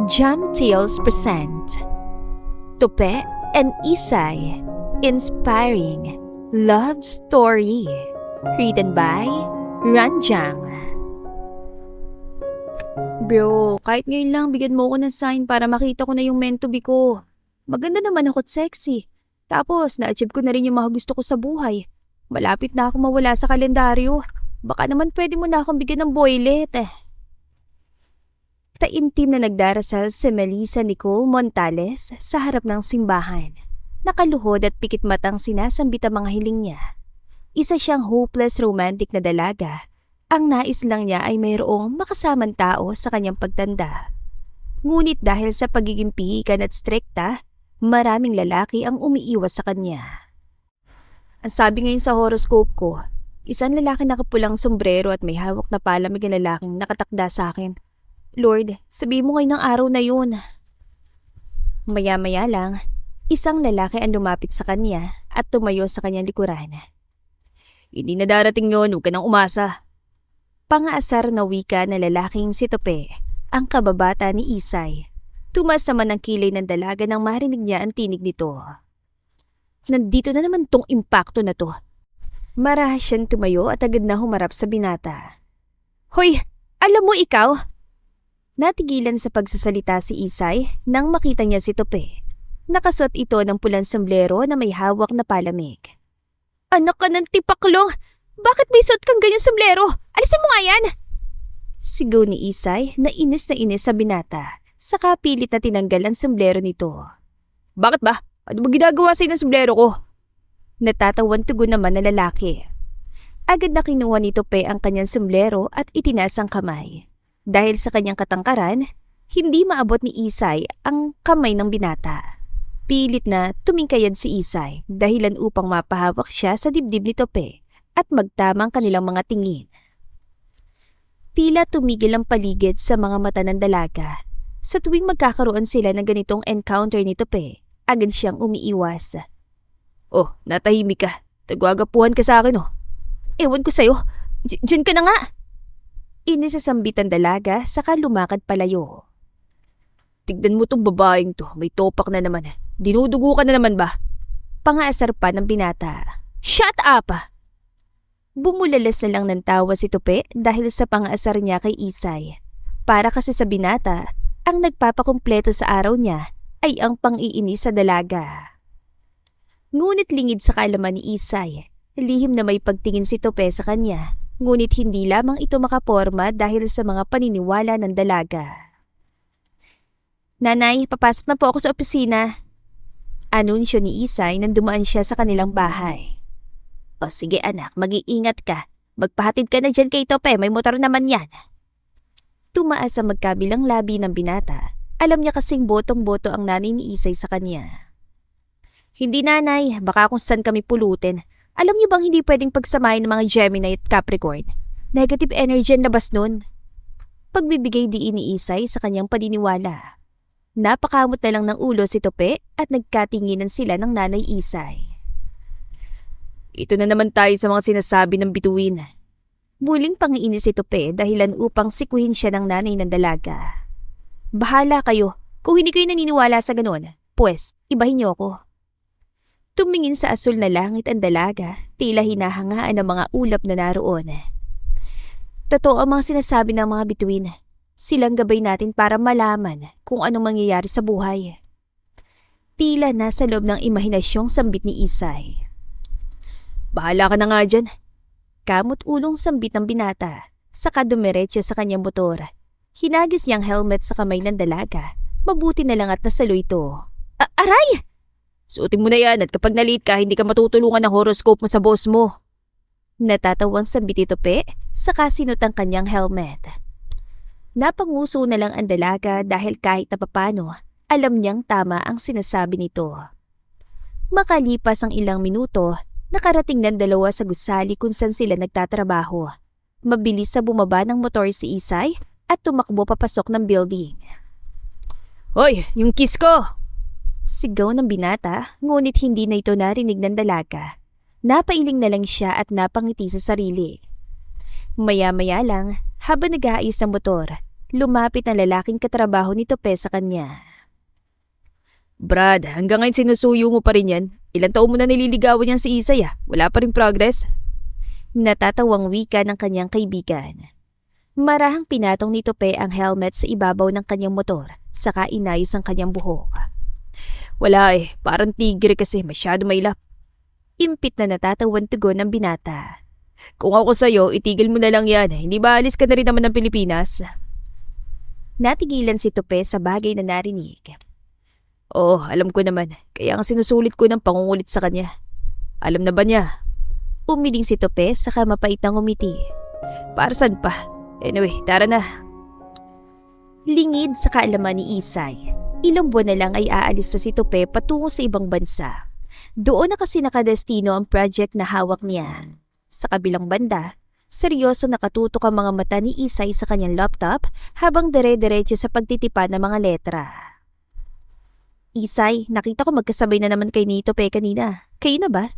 Jam Tales present Tupe and Isay Inspiring Love Story, written by Ranjang. Bro, kahit ngayon lang bigyan mo ako ng sign para makita ko na yung meant to be ko. Maganda naman ako at sexy. Tapos na-achieve ko na rin yung mga gusto ko sa buhay. Malapit na ako mawala sa kalendaryo. Baka naman pwede mo na akong bigyan ng boylet Taimtim na nagdarasal si Melissa Nicole Montales sa harap ng simbahan. Nakaluhod at pikit matang sinasambit ang mga hiling niya. Isa siyang hopeless romantic na dalaga. Ang nais lang niya ay mayroong makasamang tao sa kanyang pagtanda. Ngunit dahil sa pagiging pihikan at strikta, maraming lalaki ang umiiwas sa kanya. Ang sabi ngayon sa horoscope ko, isang lalaki nakapulang sombrero at may hawak na palamig na lalaking nakatakda sa akin. Lord, sabihin mo ngayon ng araw na yun. Maya-maya lang, isang lalaki ang lumapit sa kanya at tumayo sa kanyang likuran. Hindi na darating yun, huwag ka nang umasa. Pangaasar na wika na lalaking si Tope, ang kababata ni Isay. Tumas naman ang kilay ng dalaga nang marinig niya ang tinig nito. Nandito na naman tong impacto na to. Marahas siyang tumayo at agad na humarap sa binata. Hoy, alam mo ikaw? Natigilan sa pagsasalita si Isay nang makita niya si Tope. Nakasuot ito ng pulang sombrero na may hawak na palamig. Anak ka ng tipaklong! Bakit may suot kang ganyan sombrero? Alisin mo nga yan! Sigaw ni Isay na inis sa binata. Saka pilit na tinanggal ang sombrero nito. Bakit ba? Ano ba ginagawa sa'yo ng sombrero ko? Natatawan tugon naman na lalaki. Agad na kinuha ni Tope ang kanyang sombrero at itinaas ang kamay. Dahil sa kanyang katangkaran, hindi maabot ni Isay ang kamay ng binata. Pilit na tumingkayad si Isay dahilan upang mapahawak siya sa dibdib ni Tope at magtamang kanilang mga tingin. Tila tumigil ang paligid sa mga mata ng dalaga. Sa tuwing magkakaroon sila ng ganitong encounter ni Tope, agad siyang umiiwas. Oh, natahimik ka. Tagwagapuhan ka sa akin oh. Ewan ko sa'yo. Diyan ka na nga. Inisasambit ang dalaga saka lumakad palayo. Tignan mo tong babaeng to, may topak na naman. Dinudugo ka na naman ba? Pangaasar pa ng binata. Shut up! Bumulalas na lang ng tawa si Tope dahil sa pangaasar niya kay Isay. Para kasi sa binata, ang nagpapakumpleto sa araw niya ay ang pang-iinis sa dalaga. Ngunit lingid sa kaalaman ni Isay, lihim na may pagtingin si Tope sa kanya. Ngunit hindi lamang ito makaporma dahil sa mga paniniwala ng dalaga. Nanay, papasok na po ako sa opisina. Anunsyo ni Isay nang dumaan siya sa kanilang bahay. O sige anak, mag-iingat ka. Magpahatid ka na dyan kay Tope, may motor naman yan. Tumaas sa magkabilang labi ng binata. Alam niya kasing botong-boto ang nanay ni Isay sa kanya. Hindi nanay, baka kung saan kami pulutin. Alam niyo bang hindi pwedeng pagsamahin ng mga Gemini at Capricorn? Negative energy ang labas nun. Pagbibigay diin ni Isay sa kanyang paniniwala. Napakamot na lang ng ulo si Tope at nagkatinginan sila ng nanay Isay. Ito na naman tayo sa mga sinasabi ng bituin. Muling pangiinis si Tope dahilan upang sikuhin siya ng nanay ng dalaga. Bahala kayo. Kung hindi kayo naniniwala sa ganon, pues ibahin niyo ako. Tumingin sa asul na langit ang dalaga, tila hinahangaan ng mga ulap na naroon. Totoo ang mga sinasabi ng mga bituin. Silang gabay natin para malaman kung anong mangyayari sa buhay. Tila nasa loob ng imahinasyong sambit ni Isay. Bahala ka na nga dyan. Kamot ulong sambit ng binata, saka dumiretso sa kanyang motor. Hinagis niyang helmet sa kamay ng dalaga. Mabuti na lang at nasalo ito. Aray! Suotin mo na yan at kapag nalit ka, hindi ka matutulungan ng horoscope mo sa boss mo. Natatawang sambit ni Tope, saka sinot ang kanyang helmet. Napanguso na lang ang dalaga dahil kahit na papano, alam niyang tama ang sinasabi nito. Makalipas ang ilang minuto, nakarating ng dalawa sa gusali kung saan sila nagtatrabaho. Mabilis sa bumaba ng motor si Isay at tumakbo papasok ng building. Hoy, yung kiss ko! Sigaw ng binata, ngunit hindi na ito narinig ng dalaga. Napailing na lang siya at napangiti sa sarili. Maya-maya lang, habang nag-aayos ng motor, lumapit ang lalaking katrabaho ni Tope sa kanya. Brad, hanggang ngayon sinusuyo mo pa rin yan. Ilang taon mo na nililigawan yan si Isay Wala pa rin progress. Natatawang wika ng kanyang kaibigan. Marahang pinatong ni Tope ang helmet sa ibabaw ng kanyang motor, saka inayos ang kanyang buhok. Wala parang tigre kasi masyado mailap. Impit na natatawan tugon ng binata. Kung ako sa'yo, itigil mo na lang yan. Hindi ba alis ka na rin naman ng Pilipinas? Natigilan si Tope sa bagay na narinig. Oo, alam ko naman. Kaya nga sinusulit ko ng pangungulit sa kanya. Alam na ba niya? Umiling si Tope saka mapait na ngumiti. Para saan pa? Anyway, tara na. Lingid sa kaalaman ni Isay, ilang buwan na lang ay aalis sa si Tope patungo sa ibang bansa. Doon na kasi nakadestino ang project na hawak niya. Sa kabilang banda, seryoso nakatutok ang mga mata ni Isay sa kanyang laptop habang dire-diretso sa pagtitipad ng mga letra. Isay, nakita ko magkasabay na naman kay ni Tope kanina. Kayo na ba?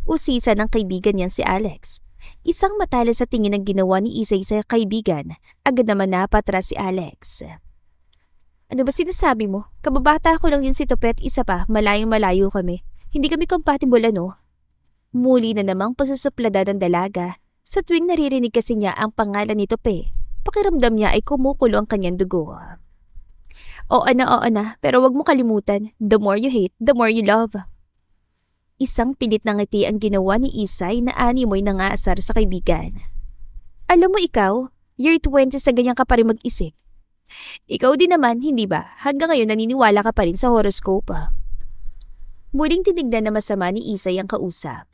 Usisa ng kaibigan niyan si Alex. Isang matalas sa tingin ang ginawa ni Isay sa kaibigan, agad naman napatras si Alex. Ano ba sinasabi mo? Kababata ko lang yun si Tope at isa pa, malayong-malayo kami. Hindi kami compatible ano? Muli na namang pagsusuplada ng dalaga. Sa tuwing naririnig kasi niya ang pangalan ni Tope, pakiramdam niya ay kumukulo ang kanyang dugo. Oo na, pero wag mo kalimutan, the more you hate, the more you love. Isang pilit na ngiti ang ginawa ni Isay na animoy nangaasar sa kaibigan. Alam mo ikaw, year 20 sa ganyan ka pa rin mag-isip. Ikaw din naman, hindi ba? Hanggang ngayon naniniwala ka pa rin sa horoscope. Muling tinignan na masama ni Isay ang kausap.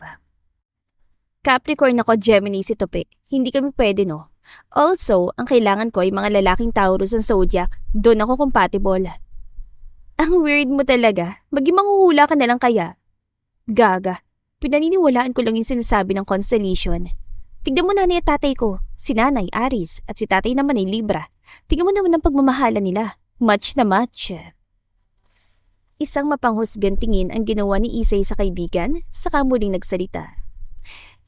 Capricorn ako, Gemini si Tope. Hindi kami pwede no. Also, ang kailangan ko ay mga lalaking Taurus ang zodiac. Doon ako compatible. Ang weird mo talaga. Maging manghuhula ka na lang kaya. Gaga. Pinaniniwalaan ko lang yung sinasabi ng constellation. Tignan mo nanay at tatay ko. Si nanay, Aries, at si tatay naman ay Libra. Tignan mo naman ang pagmamahala nila. Match na match. Isang mapanghusgan tingin ang ginawa ni Isay sa kaibigan, saka muling nagsalita.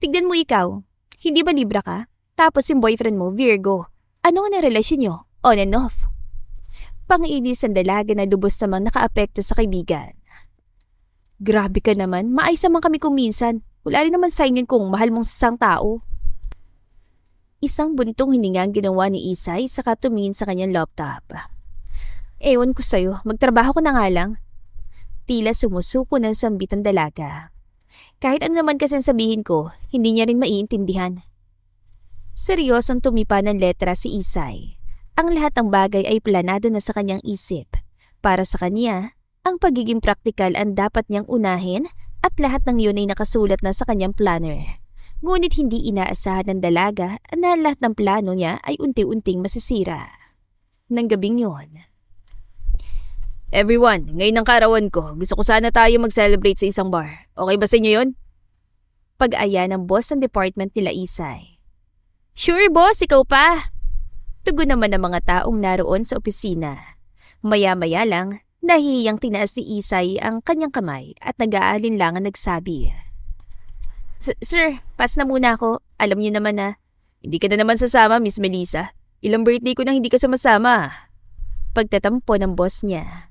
Tignan mo ikaw. Hindi ba Libra ka? Tapos yung boyfriend mo, Virgo. Ano nga na relasyon nyo? On and off. Panginis ang dalaga na lubos namang nakaapekto sa kaibigan. Grabe ka naman. Maayos naman kami kung minsan. Wala rin naman sign yun kung mahal mong isang tao. Isang buntong hininga ang ginawa ni Isay saka tumingin sa kanyang laptop. Ewan ko sa'yo. Magtrabaho ko na nga lang. Tila sumusuko ng sambit ang dalaga. Kahit ano naman kasi sabihin ko, hindi niya rin maiintindihan. Seryosong tumipa ng letra si Isay. Ang lahat ng bagay ay planado na sa kanyang isip. Para sa kanya, ang pagiging praktikal ang dapat niyang unahin at lahat ng yun ay nakasulat na sa kanyang planner. Ngunit hindi inaasahan ng dalaga na lahat ng plano niya ay unti-unting masisira. Nang gabing yun. Everyone, ngayon ang kaarawan ko. Gusto ko sana tayo mag-celebrate sa isang bar. Okay ba sa inyo yun? Pag-aya ng boss ng department nila Isay. Sure boss, ikaw pa. Tugon naman ng mga taong naroon sa opisina. Maya-maya lang, nahihiyang tinaas ni Isay ang kanyang kamay at nag-aalinlangan nagsabi. Sir, pass na muna ako. Alam niyo naman na. Hindi ka na naman sasama, Miss Melissa. Ilang birthday ko nang hindi ka sumasama. Pagtatampo ng boss niya.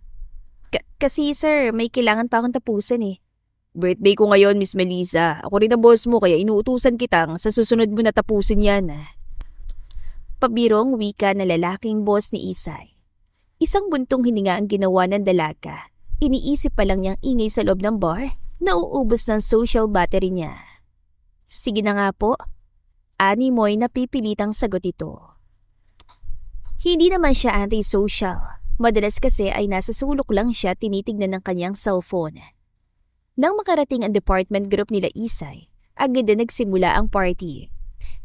Kasi sir, may kailangan pa akong tapusin eh. Birthday ko ngayon, Miss Melissa. Ako rin ang boss mo kaya inuutusan kitang sa susunod mo na tapusin yan. Pabirong wika na lalaking boss ni Isay. Isang buntong hininga ang ginawa ng dalaga. Iniisip pa lang niyang ingay sa loob ng bar, nauubos ng social battery niya. Sige na nga po. Animoy na pipilitang sagot ito. Hindi naman siya anti-social. Madalas kasi ay nasa sulok lang siya tinitignan ng kanyang cellphone. Nang makarating ang department group nila Isay, agad na nagsimula ang party.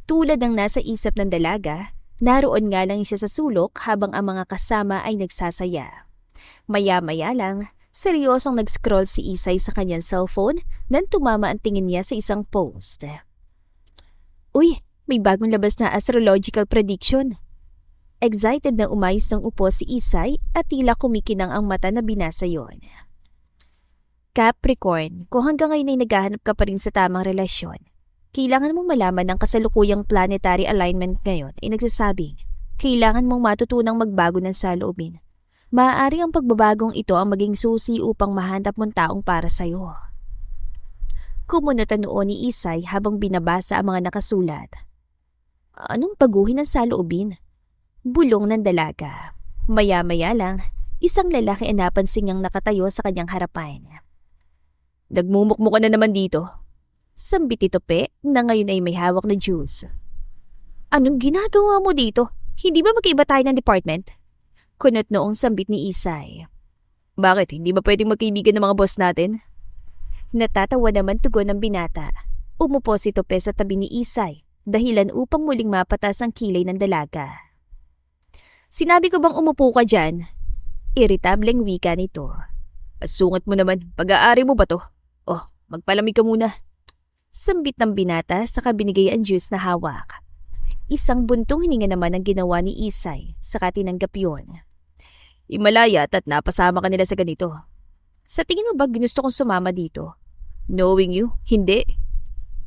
Tulad ng nasa isip ng dalaga, naroon nga lang siya sa sulok habang ang mga kasama ay nagsasaya. Maya-maya lang, seryosong nag-scroll si Isay sa kanyang cellphone nang tumama ang tingin niya sa isang post. Uy, may bagong labas na astrological prediction. Excited na umayos ng upo si Isay at tila kumikinang ang mata na binasa yon. Capricorn, kung hanggang ngayon ay naghahanap ka pa rin sa tamang relasyon, kailangan mong malaman ng kasalukuyang planetary alignment ngayon ay nagsasabing kailangan mong matutunang magbago ng saloobin. Maaari ang pagbabagong ito ang maging susi upang mahanap mong taong para sa'yo. Kumunot ang noo ni Isay habang binabasa ang mga nakasulat. Anong baguhin ng saloobin? Bulong ng dalaga. Maya-maya lang, isang lalaki ang napansin niyang nakatayo sa kanyang harapan. Nagmumukmo ka na naman dito. Sambit ni Tope na ngayon ay may hawak na juice. Anong ginagawa mo dito? Hindi ba magkaiba tayo ng department? Kunot noong sambit ni Isay. Bakit? Hindi ba pwedeng magkaibigan ng mga boss natin? Natatawa naman tugon ng binata. Umupo si Tope sa tabi ni Isay, dahilan upang muling mapatas ang kilay ng dalaga. Sinabi ko bang umupo ka dyan? Iritableng wika nito. Asungat mo naman, pag-aari mo ba to? Oh, magpalamig ka muna. Sambit ng binata sa binigay ang juice na hawak. Isang buntong hininga naman ang ginawa ni Isay, saka tinanggap yun. Imalayat at napasama ka nila sa ganito. Sa tingin mo ba ginusto kong sumama dito? Knowing you, hindi.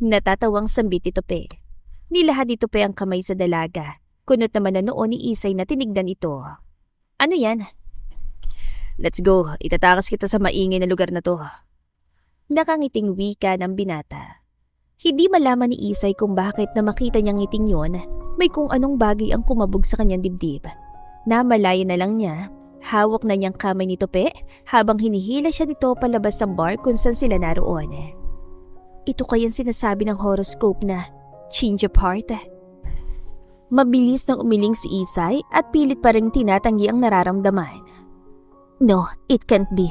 Natatawang sambit ni Tope. Nilahad ni Tope ang kamay sa dalaga. Kunot naman na noon ni Isay na tinignan ito. Ano yan? Let's go, itatakas kita sa maingay na lugar na to. Nakangiting wika ng binata. Hindi malaman ni Isay kung bakit na makita niyang ngiting yon, may kung anong bagay ang kumabog sa kanyang dibdib. Namalaya na lang niya, hawak na niyang kamay ni Tope habang hinihila siya nito palabas ng bar kung saan sila naroon. Ito kayang sinasabi ng horoscope na change of heart. Mabilis nang umiling si Isay at pilit pa rin tinatanggi ang nararamdaman. No, it can't be.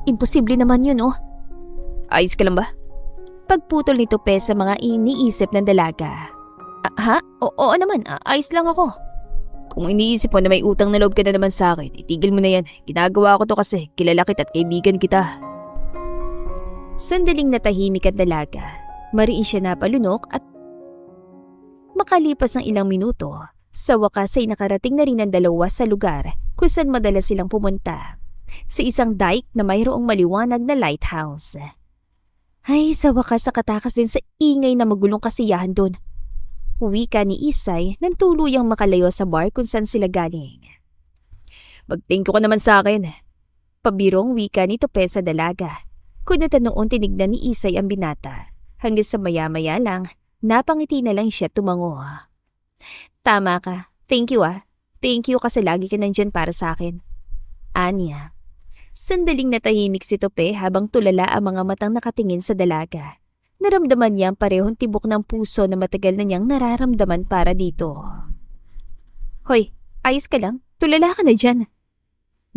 Imposible naman yun, oh. Ayos ka lang ba? Pagputol ni Tope sa mga iniisip ng dalaga. Ha? Oo naman, ayos lang ako. Kung iniisip mo na may utang na loob ka na naman sa akin, itigil mo na yan. Ginagawa ko to kasi kilala kita at kaibigan kita. Sandaling natahimik ang dalaga. Mariin siya napalunok at makalipas ng ilang minuto, sa wakas ay nakarating na rin ang dalawa sa lugar kung saan madalas silang pumunta. Sa isang dike na mayroong maliwanag na lighthouse. Ay, sa wakas nakatakas din sa ingay na magulong kasiyahan doon. Wika ni Isay nang tuluyang makalayo sa bar kung saan sila galing. Mag-thank you ka naman sa akin. Pabirong wika ni Tope sa dalaga. Kunatan noon tinignan ni Isay ang binata. Hanggang sa maya-maya lang, napangiti na lang siya tumango. Tama ka. Thank you ah. Thank you kasi lagi ka nandyan para sa akin. Anya. Sandaling natahimik si Tope habang tulala ang mga matang nakatingin sa dalaga. Naramdaman niya ang parehong tibok ng puso na matagal na niyang nararamdaman para dito. Hoy, ayos ka lang? Tulala ka na dyan.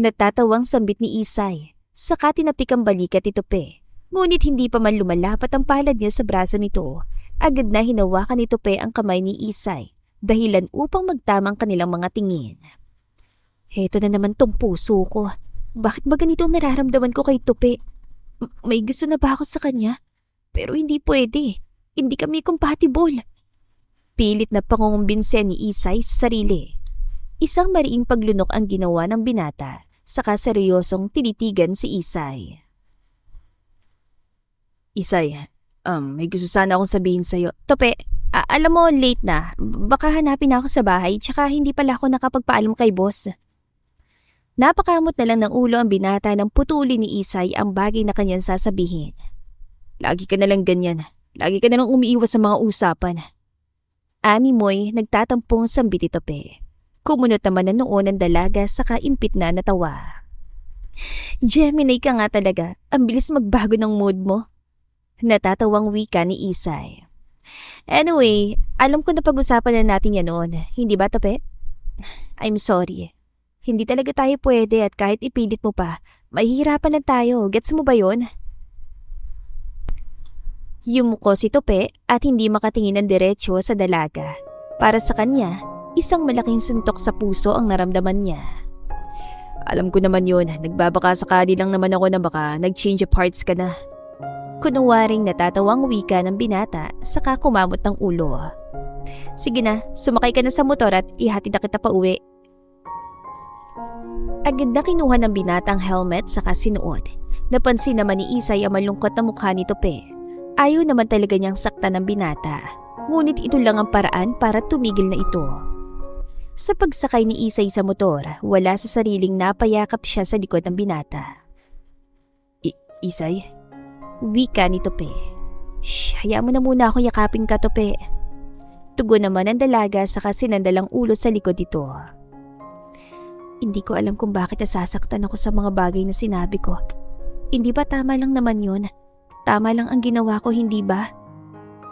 Natatawang sambit ni Isay. Saka tinapik ang balikat ni Tope. Ngunit hindi pa man lumalapat ang palad niya sa braso nito. Agad na hinawakan ni Tope ang kamay ni Isay. Dahilan upang magtamang kanilang mga tingin. Heto na naman tong puso ko. Bakit ba ganito nararamdaman ko kay Tope? May gusto na ba ako sa kanya? Pero hindi pwede. Hindi kami compatible. Pilit na pangungumbinse ni Isay sa sarili. Isang mariing paglunok ang ginawa ng binata, saka seryosong tinitigan si Isay. Isay, may gusto sana akong sabihin sa'yo. Tope, alam mo late na. Baka hanapin ako sa bahay tsaka hindi pala ako nakapagpaalam kay boss. Napakamot na lang ng ulo ang binata nang putuli ni Isay ang bagay na kanyang sasabihin. Lagi ka na lang ganyan. Lagi ka na lang umiiwas sa mga usapan. Ani mo'y nagtatampong sambit ni Tope. Kumunot naman na noon ang dalaga saka impit na natawa. Gemini ka nga talaga. Ang bilis magbago ng mood mo. Natatawang wika ni Isay. Anyway, alam ko na pag-usapan na natin yan noon. Hindi ba, Tope? I'm sorry. Hindi talaga tayo pwede at kahit ipilit mo pa, mahihirapan lang tayo. Gets mo ba yun? Yumuko si Tope at hindi makatingin ng diretsyo sa dalaga. Para sa kanya, isang malaking suntok sa puso ang naramdaman niya. Alam ko naman yun, nagbabaka sakali lang naman ako na baka nag-change of hearts ka na. Kunwaring natatawang wika ng binata saka kumamot ng ulo. Sige na, sumakay ka na sa motor at ihatid na kita pa uwi. Agad na kinuha ng binata ang helmet saka sinuot. Napansin naman ni Isay ang malungkot na mukha ni Tope. Ayaw naman talaga niyang saktan ng binata. Ngunit ito lang ang paraan para tumigil na ito. Sa pagsakay ni Isay sa motor, wala sa sariling napayakap siya sa likod ng binata. Isay? Wika ni Tope. Shh, hayaan mo na muna ako yakapin ka, Tope. Tugon naman ang dalaga saka sinandalang ulo sa likod nito. Hindi ko alam kung bakit nasasaktan ako sa mga bagay na sinabi ko. Hindi ba tama lang naman yun? Tama lang ang ginawa ko, hindi ba?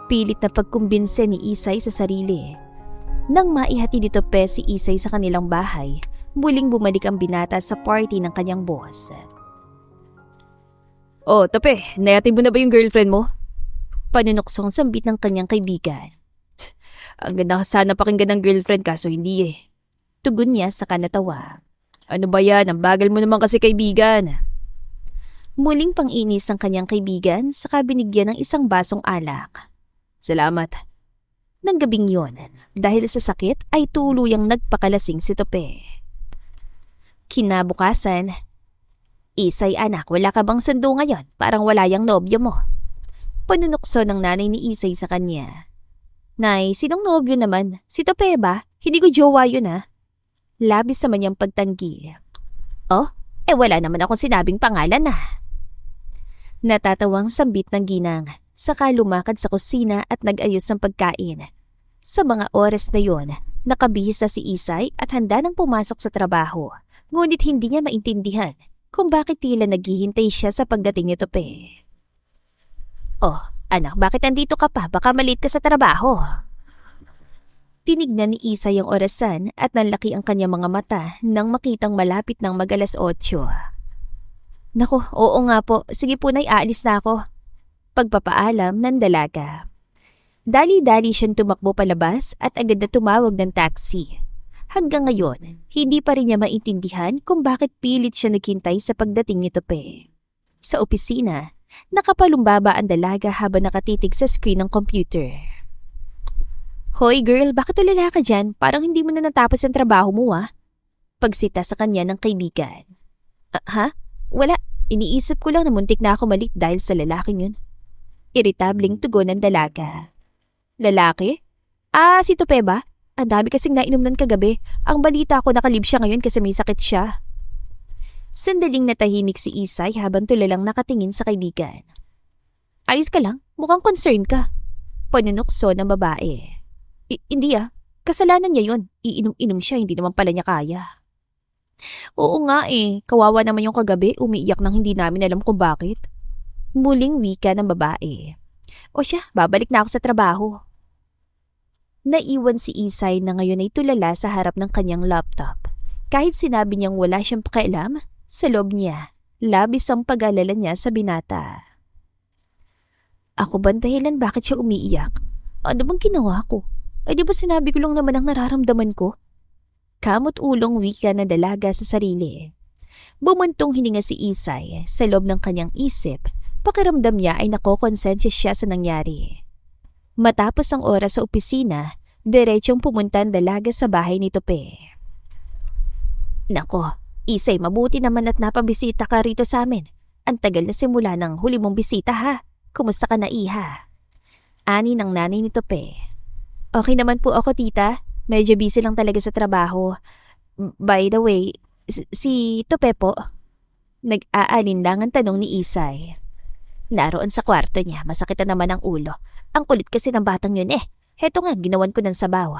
Pilit na pagkumbinse ni Isay sa sarili. Nang maihati ni Tope si Isay sa kanilang bahay, muling bumalik ang binata sa party ng kanyang boss. Oh, Tope, nayati mo na ba yung girlfriend mo? Panunuksong sambit ng kanyang kaibigan. Ang ganda sana pakinggan ng girlfriend kaso hindi eh. Tugon niya sa kanatawa. Ano ba yan? Ang bagal mo naman kasi kaibigan. Muling pang-inis ng kanyang kaibigan saka binigyan ng isang basong alak. Salamat. Nang gabing yon, dahil sa sakit ay tuluyang nagpakalasing si Tope. Kinabukasan, Isay anak, wala ka bang sundo ngayon? Parang wala yang nobyo mo. Panunukso ng nanay ni Isay sa kanya. Nay, sinong nobyo naman? Si Tope ba? Hindi ko jowa yun ah. Labis naman niyang pagtanggi. Oh, wala naman akong sinabing pangalan ah. Natatawang sambit ng ginang, saka lumakad sa kusina at nag-ayos ng pagkain. Sa mga oras na yon, nakabihis na si Isay at handa nang pumasok sa trabaho. Ngunit hindi niya maintindihan kung bakit tila naghihintay siya sa pagdating ni Tope. Oh, anak, bakit andito ka pa? Baka malate ka sa trabaho. Tinignan ni Isay ang orasan at nanlaki ang kanyang mga mata nang makitang malapit ng mag-alas 8. Naku, oo nga po. Sige po nay, aalis na ako. Pagpapaalam ng dalaga. Dali-dali siyang tumakbo palabas at agad na tumawag ng taxi. Hanggang ngayon, hindi pa rin niya maintindihan kung bakit pilit siya naghintay sa pagdating ni Tope. Sa opisina, nakapalumbaba ang dalaga habang nakatitig sa screen ng computer. Hoy girl, bakit tulala ka dyan? Parang hindi mo na natapos ang trabaho mo ah. Pagsita sa kanya ng kaibigan. Ha? Wala. Iniisip ko lang na muntik na ako malit dahil sa lalaking yun. Iritabling tugon ng dalaga. Lalaki? Si Tope ba? Ang dami kasing nainom nun kagabi. Ang balita ko nakalib siya ngayon kasi may sakit siya. Sandaling natahimik si Isay habang tulalang nakatingin sa kaibigan. Ayos ka lang? Mukhang concerned ka. Panunukso ng babae. Hindi ah. Kasalanan niya yun. Iinom-inom siya, hindi naman pala niya kaya. Oo nga eh. Kawawa naman yung kagabi. Umiiyak nang hindi namin alam kung bakit. Muling wika ng babae. O siya, babalik na ako sa trabaho. Naiwan si Isay na ngayon ay tulala sa harap ng kanyang laptop. Kahit sinabi niyang wala siyang pakialam, sa loob niya, labis ang pag-alala niya sa binata. Ako ba ang dahilan bakit siya umiiyak? Ano bang ginawa ko? Ay di ba sinabi ko lang naman ang nararamdaman ko? Kamot ulong wika na dalaga sa sarili. Bumuntong hininga si Isay sa loob ng kanyang isip. Pakiramdam niya ay nakokonsensya siya sa nangyari. Matapos ang oras sa opisina, diretsong pumunta ang dalaga sa bahay ni Tope. Nako, Isay, mabuti naman at napabisita ka rito sa amin. Ang tagal na simula ng huli mong bisita ha. Kumusta ka na iha? Ani ng nanay ni Tope. Okay naman po ako tita. Medyo busy lang talaga sa trabaho. By the way, si Tope po. Nag-aalinlangan tanong ni Isay. Naroon sa kwarto niya, masakit na naman ang ulo. Ang kulit kasi ng batang yun eh. Heto nga, ginawan ko ng sabaw.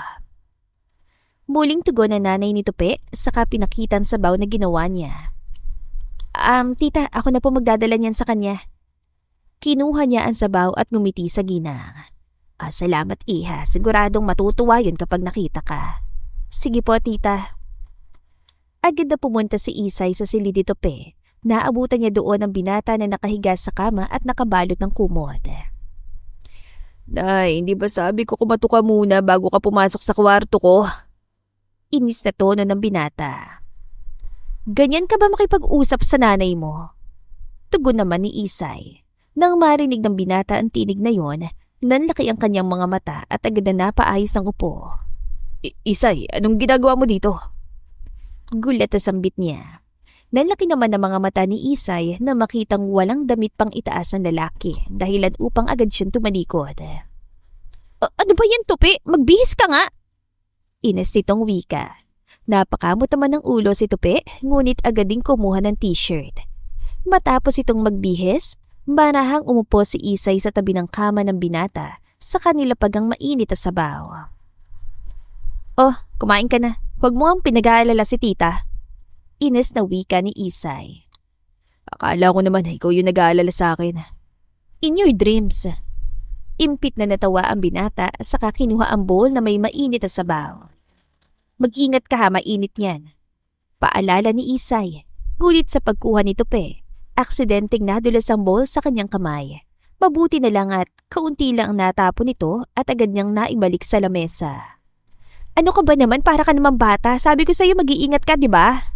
Muling tugon na nanay ni Tope, saka pinakitan sabaw na ginawa niya. Tita, ako na po magdadala niyan sa kanya. Kinuha niya ang sabaw at ngumiti sa ginang. Salamat iha, siguradong matutuwa yun kapag nakita ka. Sige po tita. Agad na pumunta si Isay sa silid ni Tope. Naabutan niya doon ang binata na nakahiga sa kama at nakabalot ng kumot. Nay, hindi ba sabi ko kumato ka muna bago ka pumasok sa kwarto ko? Inis na tono ng binata. Ganyan ka ba makipag-usap sa nanay mo? Tugon naman ni Isay. Nang marinig ng binata ang tinig na yon, nanlaki ang kanyang mga mata at agad na napaayos ng upo. Isay, anong ginagawa mo dito? Gulat na sambit niya. Nanlaki naman ang mga mata ni Isay na makitang walang damit pang itaas ang lalaki dahilan upang agad siyang tumalikod. Ano ba yan, Tope? Magbihis ka nga! Ines nitong wika. Napakamot naman ng ulo si Tupe, ngunit agad ding kumuha ng t-shirt. Matapos itong magbihis, marahang umupo si Isay sa tabi ng kama ng binata sa kanila pagang mainit na sabaw. Oh, kumain ka na. Huwag mo ang pinag-aalala si tita. Ines na wika ni Isay. Akala ko naman ikaw yung nag-aalala sa akin. In your dreams. Impit na natawa ang binata saka kinuha ang bowl na may mainit na sabaw. Mag-ingat ka ha, mainit yan. Paalala ni Isay. Ngunit sa pagkuha ni Tupe, aksidenteng nadulas ang bowl sa kanyang kamay. Mabuti na lang at kaunti lang ang natapon nito at agad niyang naibalik sa lamesa. Ano ka ba naman, para ka naman bata? Sabi ko sa'yo mag-iingat ka, di ba?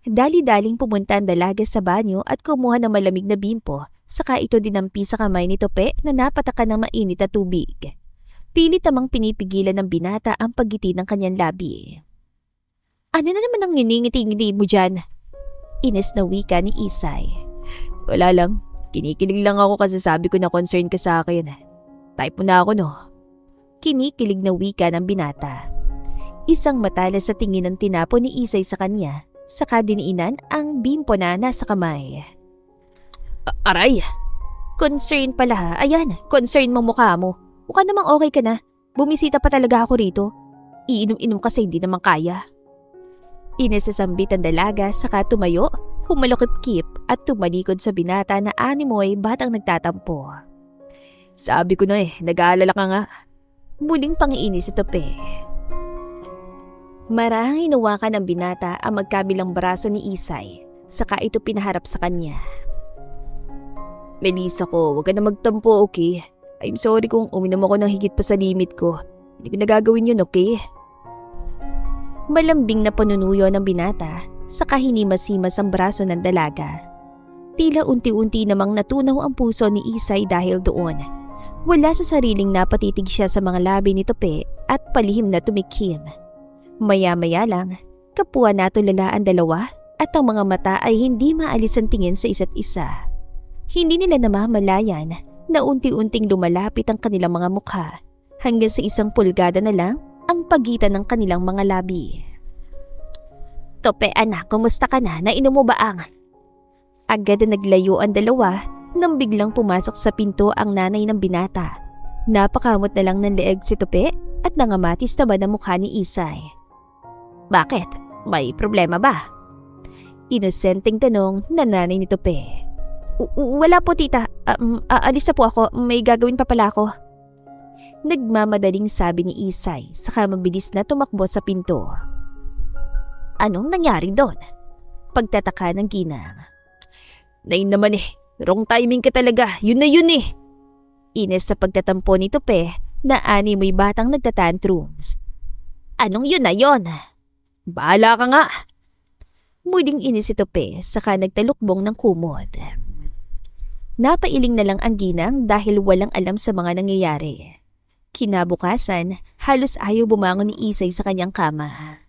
Dali-daling pumunta ang dalaga sa banyo at kumuha ng malamig na bimpo, saka ito dinampi sa kamay ni Tope na napatakan ng mainit na tubig. Pilit namang pinipigilan ng binata ang paggiti ng kanyang labi. Ano na naman ang nginingiti-ngiti mo dyan? Ines na wika ni Isay. Wala lang. Kinikilig lang ako kasi sabi ko na concern ka sa akin. Type mo na ako, no? Kinikilig na wika ng binata. Isang matalas sa tingin ng tinapon ni Isay sa kanya, saka diniinan ang bimpo na nasa kamay. Aray! Concern pala ha. Ayan, concern mo mukha mo. Mukha namang okay ka na. Bumisita pa talaga ako rito. Iinom-inom kasi hindi naman kaya. Inesasambit ang dalaga saka tumayo, humalokip-kip at tumalikod sa binata na animoy batang nagtatampo. Sabi ko na nag-aalala ka nga. Muling pangiinis si Tope. Marahang hinawakan ng binata ang magkabilang braso ni Isay, saka ito pinaharap sa kanya. Melissa ko, huwag ka na magtampo, okay? I'm sorry kung uminom ako ng higit pa sa limit ko. Hindi ko nagagawin yun, okay? Malambing na panunuyo ng binata, saka hinimas-himas ang braso ng dalaga. Tila unti-unti namang natunaw ang puso ni Isay dahil doon. Wala sa sariling napatitig siya sa mga labi ni Tope at palihim na tumikhim. Maya-maya lang, kapwa natulala ang dalawa at ang mga mata ay hindi maalis ang tingin sa isa't isa. Hindi nila namamalayan na unti-unting lumalapit ang kanilang mga mukha hanggang sa 1 pulgada na lang ang pagitan ng kanilang mga labi. Tope anak, kumusta ka na? Nainom mo ba ang? Agad na naglayo ang dalawa nang biglang pumasok sa pinto ang nanay ng binata. Napakamot na lang ng leeg si Tope at nangamatis naman ang mukha ni Isay. Bakit? May problema ba? Inosenteng tanong na nanay ni Tope. Wala po tita, alis na po ako, may gagawin pa pala ako. Nagmamadaling sabi ni Isay saka mabilis na tumakbo sa pinto. Anong nangyari doon? Pagtataka ng ginang. Nain naman wrong timing ka talaga, yun na yun Ines sa pagtatampo ni Tope na animoy batang nagtatantrums. Anong yun na yun? Bahala ka nga. Muling inis si Tope saka nagtalukbong ng kumot. Napailing na lang ang ginang dahil walang alam sa mga nangyayari. Kinabukasan, halos ayaw bumangon ni Isay sa kanyang kama.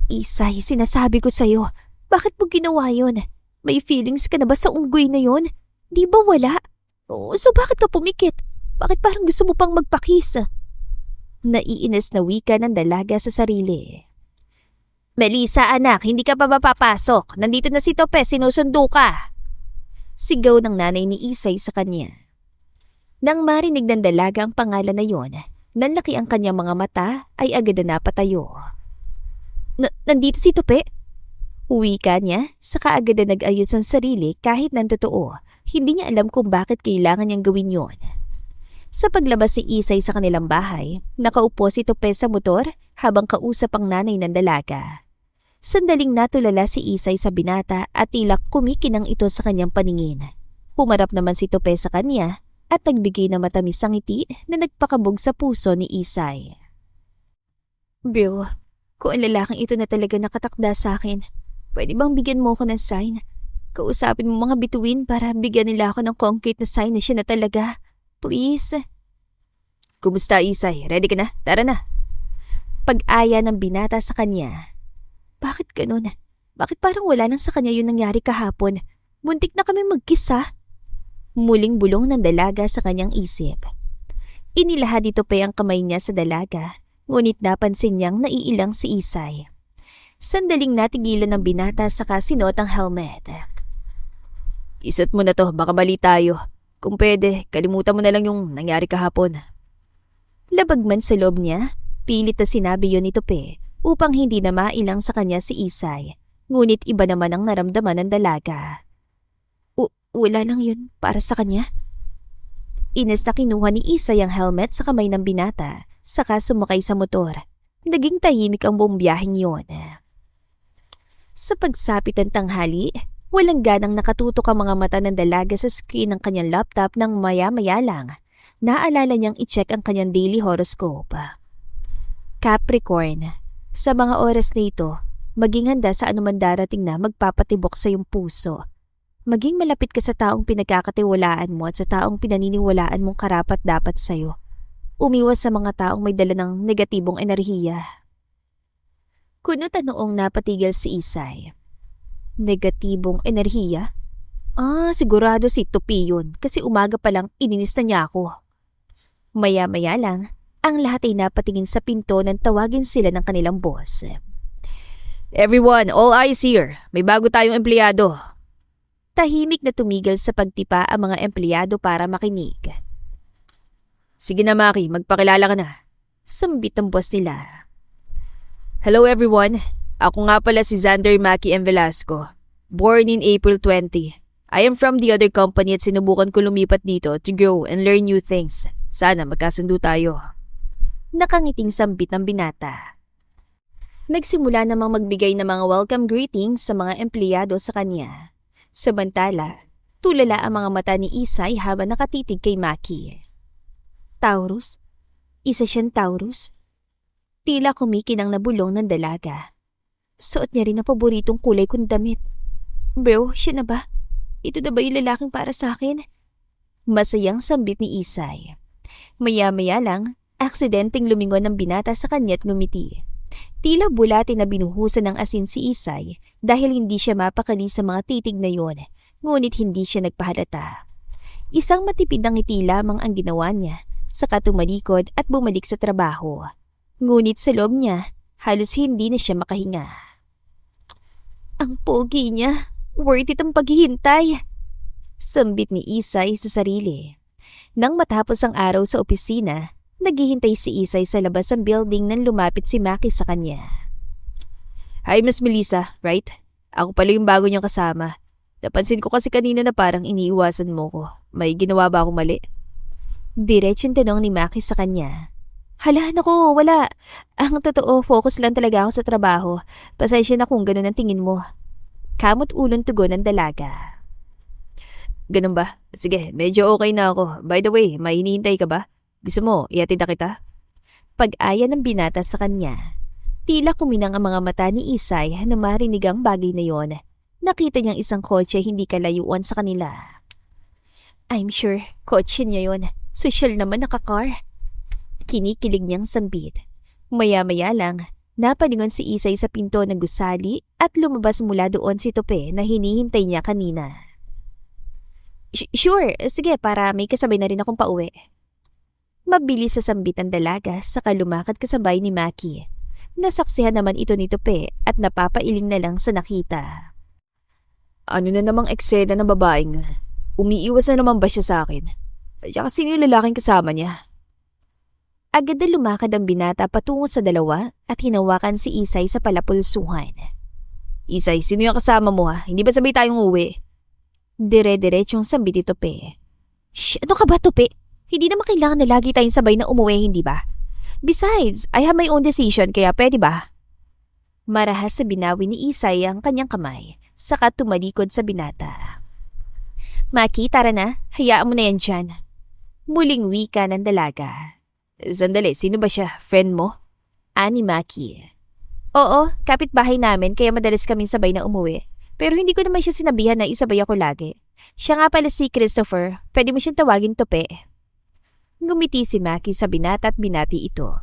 Isay, sinasabi ko sa'yo, bakit mo ginawa yun? May feelings ka na ba sa unggoy na yun? Di ba wala? So bakit ka pumikit? Bakit parang gusto mo pang magpakis? Naiinis na wika ng dalaga sa sarili. Melissa anak, hindi ka pa mapapasok. Nandito na si Tope, sinusundo ka. Sigaw ng nanay ni Isay sa kanya. Nang marinig ng dalaga ang pangalan na yon, nanlaki ang kanyang mga mata ay agad na napatayo. Nandito si Tope? Wika niya, saka agad na nag-ayos ang sarili kahit ng totoo. Hindi niya alam kung bakit kailangan niyang gawin yon. Sa paglabas ni Isay sa kanilang bahay, nakaupo si Tope sa motor habang kausap ang nanay ng dalaga. Sandaling natulala si Isay sa binata at tila kumikinang ito sa kanyang paningin. Humarap naman si Tope sa kanya at nagbigay na matamis ang ngiti na nagpakabog sa puso ni Isay. Bro, kung ang lalaking ito na talaga nakatakda sa akin, pwede bang bigyan mo ako ng sign? Kausapin mo mga bituin para bigyan nila ako ng concrete na sign na siya na talaga. Please. Kumusta Isay? Ready ka na? Tara na. Pag-aya ng binata sa kanya. Bakit ganun? Bakit parang wala nang sa kanya yung nangyari kahapon? Muntik na kami mag-kiss ha? Muling bulong ng dalaga sa kanyang isip. Inilahad ni Tope ang kamay niya sa dalaga, ngunit napansin niyang naiilang si Isay. Sandaling natigilan ng binata saka sinuot ang helmet. Isot mo na to, baka mali tayo. Kung pwede, kalimutan mo na lang yung nangyari kahapon. Labag man sa loob niya, pilit na sinabi yun ni Tope upang hindi na mailang sa kanya si Isay. Ngunit iba naman ang naramdaman ng dalaga. Wala lang yun para sa kanya. Ines na kinuha ni Isay ang helmet sa kamay ng binata, saka sumakay sa motor. Naging tahimik ang buong biyaheng yun. Sa pagsapit ng tanghali, walang ganang nakatutok ang mga mata ng dalaga sa screen ng kanyang laptop nang maya-maya lang. Naalala niyang i-check ang kanyang daily horoscope. Capricorn, sa mga oras na ito, maging handa sa anuman darating na magpapatibok sa iyong puso. Maging malapit ka sa taong pinagkakatiwalaan mo at sa taong pinaniniwalaan mong karapat-dapat sa'yo. Umiwas sa mga taong may dala ng negatibong enerhiya. Kunot noong napatigil si Isay. Negatibong enerhiya? Sigurado si Tupi yun kasi umaga pa lang ininis na niya ako. Maya-maya lang, ang lahat ay napatingin sa pinto nang tawagin sila ng kanilang boss. Everyone, all eyes here. May bago tayong empleyado. Tahimik na tumigil sa pagtipa ang mga empleyado para makinig. Sige na Maki, magpakilala ka na. Sambit ang boss nila. Hello everyone. Ako nga pala si Xander Maki M. Velasco. Born in April 20. I am from the other company at sinubukan ko lumipat dito to grow and learn new things. Sana magkasundo tayo. Nakangiting sambit ng binata. Nagsimula namang magbigay ng mga welcome greetings sa mga empleyado sa kanya. Samantala, tulala ang mga mata ni Isay habang nakatitig kay Maki. Taurus? Isa siyang Taurus? Tila kumikinang nabulong ng dalaga. Suot niya rin ang paboritong kulay kong damit. Bro, siya na ba? Ito na ba yung lalaking para sa akin? Masayang sambit ni Isay. Maya-maya lang, aksidenteng lumingon ng binata sa kanya at ngumiti. Tila bulati na binuhusan ng asin si Isay dahil hindi siya mapakali sa mga titig na yon, ngunit hindi siya nagpahalata. Isang matipid na ngiti lamang ang ginawa niya, saka tumalikod at bumalik sa trabaho. Ngunit sa loob niya, halos hindi na siya makahinga. Ang pogi niya, worth it ang paghihintay. Sambit ni Isay sa sarili. Nang matapos ang araw sa opisina, naghihintay si Isay sa labas ng building nang lumapit si Maki sa kanya. Hi Miss Melissa, right? Ako pala yung bago niyang kasama. Napansin ko kasi kanina na parang iniiwasan mo ko. May ginawa ba akong mali? Diretsong tanong ni Maki sa kanya. Hala, naku, wala. Ang totoo, focus lang talaga ako sa trabaho. Pasensya na kung ganun ang tingin mo. Kamot ulong tugon ng dalaga. Ganun ba? Sige, medyo okay na ako. By the way, may hinihintay ka ba? Gusto mo, ihatid na kita? Pag-aya ng binata sa kanya. Tila kuminang ang mga mata ni Isay na marinig ang bagay na yon. Nakita niyang isang kotse hindi kalayuan sa kanila. I'm sure, kotse niya yon. Social naman naka-car. Kinikilig niyang sambit. Maya-maya lang, napalingon si Isay sa pinto ng gusali at lumabas mula doon si Tope na hinihintay niya kanina. Sure, sige para may kasabay na rin akong pauwi. Mabilis sa sambit ang dalaga saka lumakad kasabay ni Maki. Nasaksihan naman ito ni Tope at napapailing na lang sa nakita. Ano na namang eksena ng babaeng? Umiiwas na naman ba siya sa akin? Tsaka sino yung lalaking kasama niya? Agad na lumakad ang binata patungo sa dalawa at hinawakan si Isay sa palapulsuhan. Isay, sino yung kasama mo ha? Hindi ba sabay tayong uwi? Dire-diretsong sambit ni Tope. Shh, ano ka ba Tope? Hindi naman kailangan na lagi tayong sabay na umuwi, hindi ba? Besides, I have my own decision kaya pwede ba? Marahas sa binawi ni Isay ang kanyang kamay, saka tumalikod sa binata. Maki, tara na. Hayaan mo na yan dyan. Muling wika ng dalaga. Sandali, sino ba siya? Friend mo? Ani Maki. Oo, kapitbahay namin kaya madalas kaming sabay na umuwi. Pero hindi ko naman siya sinabihan na isabay ako lagi. Siya nga pala si Christopher. Pwede mo siyang tawagin Tope. Ngumiti si Maki sa binata at binati ito.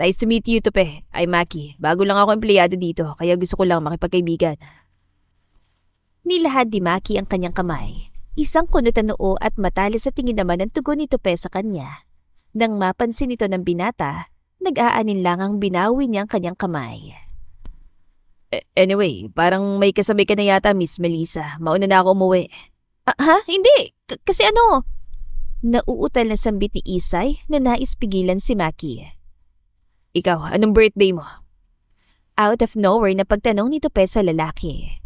Nice to meet you, Tope. I'm Maki. Bago lang ako empleyado dito, kaya gusto ko lang makipagkaibigan. Nilahad ni Maki ang kanyang kamay. Isang kunot na noo at matalas sa tingin naman ng tugon ni Tope sa kanya. Nang mapansin ito ng binata, nag-aaninlangang binawi niya ang kanyang kamay. Anyway, parang may kasabay ka na yata, Miss Melissa. Mauna na ako umuwi. Ha? Hindi! Kasi ano? Nauutal na sambit ni Isay na nais pigilan si Maki. Ikaw, anong birthday mo? Out of nowhere na pagtanong ni Tope sa lalaki.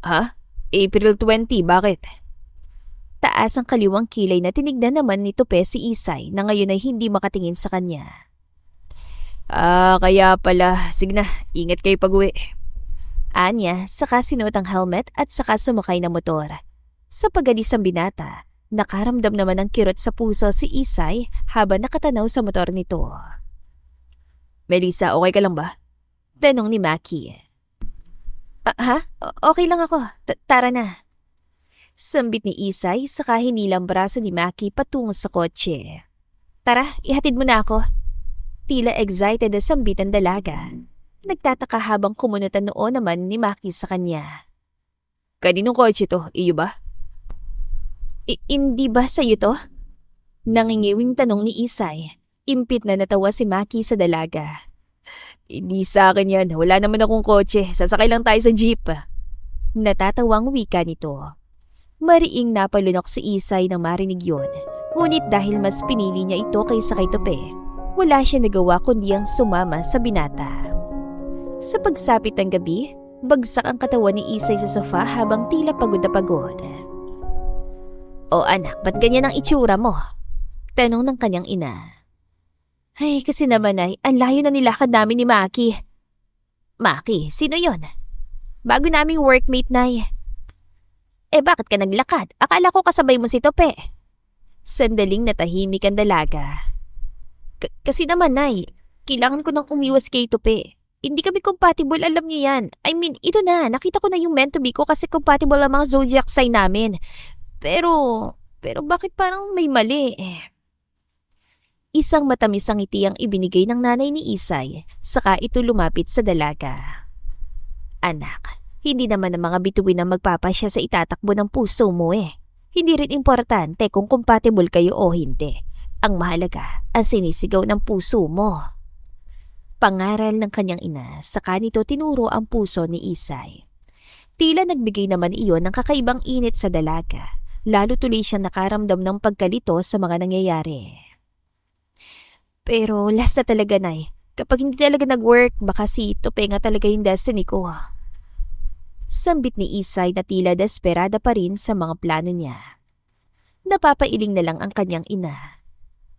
Ha? April 20, bakit? Taas ang kaliwang kilay na tinignan naman ni Tope si Isay na ngayon ay hindi makatingin sa kanya. Kaya pala. Sige na, ingat kayo pag-uwi. Anya, saka sinuot ang helmet at saka sumakay na motor. Sa pagalis ang binata, nakaramdam naman ng kirot sa puso si Isay habang nakatanaw sa motor nito. Melissa, okay ka lang ba? Tanong ni Maki. Ha? Okay lang ako. Tara na. Sambit ni Isay saka hinilang braso ni Maki patungo sa kotse. Tara, ihatid mo na ako. Tila excited na sambit ang dalaga. Nagtataka habang kumunutan noon naman ni Maki sa kanya. Kaninong kotse to? Iyo ba? Hindi ba sa'yo to? Nangingiwing tanong ni Isay. Impit na natawa si Maki sa dalaga. Hindi sa akin yan. Wala naman akong kotse. Sasakay lang tayo sa jeep. Natatawang wika nito. Mariing napalunok si Isay nang marinig yun. Ngunit dahil mas pinili niya ito kaysa kay Tope, wala siya nagawa kundi ang sumama sa binata. Sa pagsapit ng gabi, bagsak ang katawan ni Isay sa sofa habang tila pagod na pagod. O anak, ba't ganyan ang itsura mo? Tanong ng kanyang ina. Ay, kasi naman ay, ang layo na nilakad namin ni Maki. Maki, sino yon? Bago naming workmate, Nay. Bakit ka naglakad? Akala ko kasabay mo si Tope. Sandaling natahimik ang dalaga. Kasi naman, Nay, kailangan ko nang umiwas kay Tope. Hindi kami compatible, alam niyo yan. I mean, ito na, nakita ko na yung meant to be ko kasi compatible ang mga zodiac sign namin. Pero bakit parang may mali eh? Isang matamis ang ngiti ang ibinigay ng nanay ni Isay, saka ito lumapit sa dalaga. Anak, hindi naman ang mga bituin ang magpapasya sa itatakbo ng puso mo eh. Hindi rin importante kung compatible kayo o hindi. Ang mahalaga, ang sinisigaw ng puso mo. Pangaral ng kanyang ina, saka nito tinuro ang puso ni Isay. Tila nagbigay naman iyon ng kakaibang init sa dalaga, lalo tuloy siyang nakaramdam ng pagkalito sa mga nangyayari. Pero last na talaga, Nay. Kapag hindi talaga nag-work, baka si Tope nga talaga yung destiny ko. Sambit ni Isay na tila desperada pa rin sa mga plano niya. Napapailing na lang ang kanyang ina.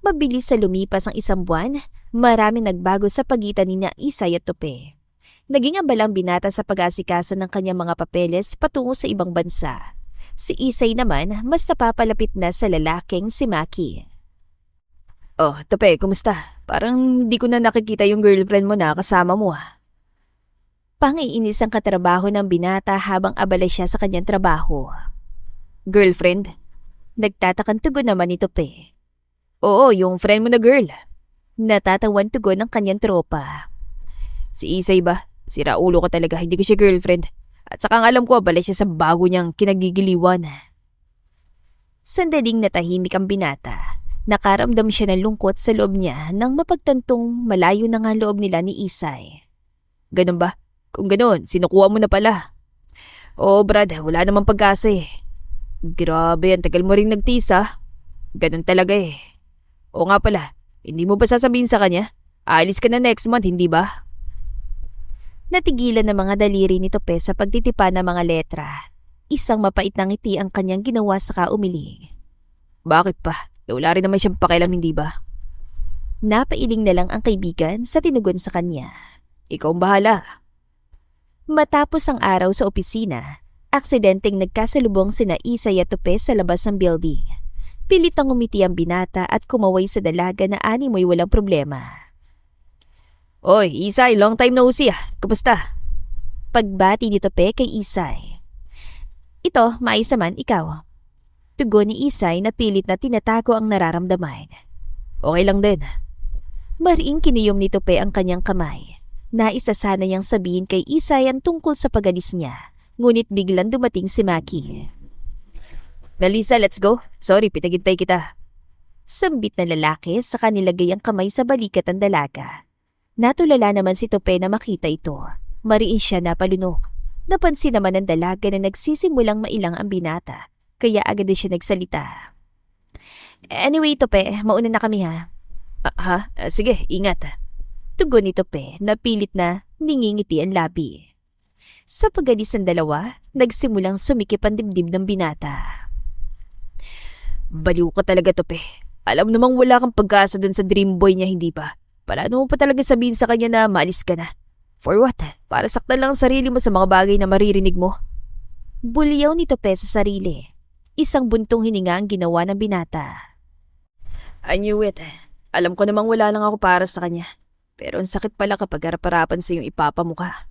Mabilis sa lumipas ang isang buwan, maraming nagbago sa pagitan ni Isay at Tope. Naging abalang binata sa pag-asikaso ng kanyang mga papeles patungo sa ibang bansa. Si Isay naman mas napapalapit na sa lalaking si Maki. Oh, Tope, kumusta? Parang hindi ko na nakikita yung girlfriend mo na kasama mo ah. Pangiinis ang katrabaho ng binata habang abala siya sa kanyang trabaho. Girlfriend? Nagtatakang tugon naman ni Tope. Oo, yung friend mo na girl. Natatawan tugon ng kanyang tropa. Si Isay ba? Sira ulo ko talaga, hindi ko siya girlfriend. At saka ang alam ko, abala siya sa bago niyang kinagigiliwan. Sandaling natahimik ang binata. Nakaramdam siya ng lungkot sa loob niya nang mapagtantong malayo na nga loob nila ni Isay. Ganun ba? Kung ganun, sinukuha mo na pala. Oo, Brad, wala namang pag-asa eh. Grabe, ang tagal mo rin nagtisa. Ganun talaga eh. Oo nga pala, hindi mo ba sasabihin sa kanya? Aalis ka na next month, hindi ba? Natigilan ng mga daliri ni Tope sa pagtitipa ng mga letra. Isang mapait na ngiti ang kanyang ginawa sa kaumiling. Bakit pa? Wala rin naman siyang pakialam, hindi ba? Napailing na lang ang kaibigan sa tinugon sa kanya. Ikaw ang bahala. Matapos ang araw sa opisina, aksidenteng nagkasalubong sina Isay at Tope sa labas ng building. Pilit ang umiti ang binata at kumaway sa dalaga na animoy walang problema. Oy, Isay, long time no see ah. Kumusta? Pagbati ni Tope kay Isay. Ito, maayos naman, ikaw. Tugon ni Isay na pilit na tinatago ang nararamdaman. Okay lang din. Mariing kiniyom ni Tope ang kanyang kamay. Naisa sana niyang sabihin kay Isay ang tungkol sa pag-alis niya. Ngunit biglang dumating si Maki. Melissa, let's go. Sorry, pitagintay kita. Sambit na lalaki sa kanilagay ang kamay sa balikat ng dalaga. Natulala naman si Tope na makita ito. Mariin siya napalunok. Napansin naman ng dalaga na nagsisimulang mailang ang binata, kaya agad din siya nagsalita. Anyway, Tope, mauna na kami ha. Sige, ingat. Tugon ni Tope na pilit na ningingiti ang labi. Sa pagalis ng dalawa, nagsimulang sumikip ang dibdib ng binata. Baliw ka talaga, Tope. Alam namang wala kang pag-asa dun sa dream boy niya, hindi ba? Paano mo pa talaga sabihin sa kanya na maalis ka na? For what? Para saktan lang ang sarili mo sa mga bagay na maririnig mo? Bulyaw ni Tope sa sarili. Isang buntong hininga ang ginawa ng binata. I knew it. Alam ko namang wala lang ako para sa kanya. Pero ang sakit pala kapag harap-harapan sa iyong ipapamukha.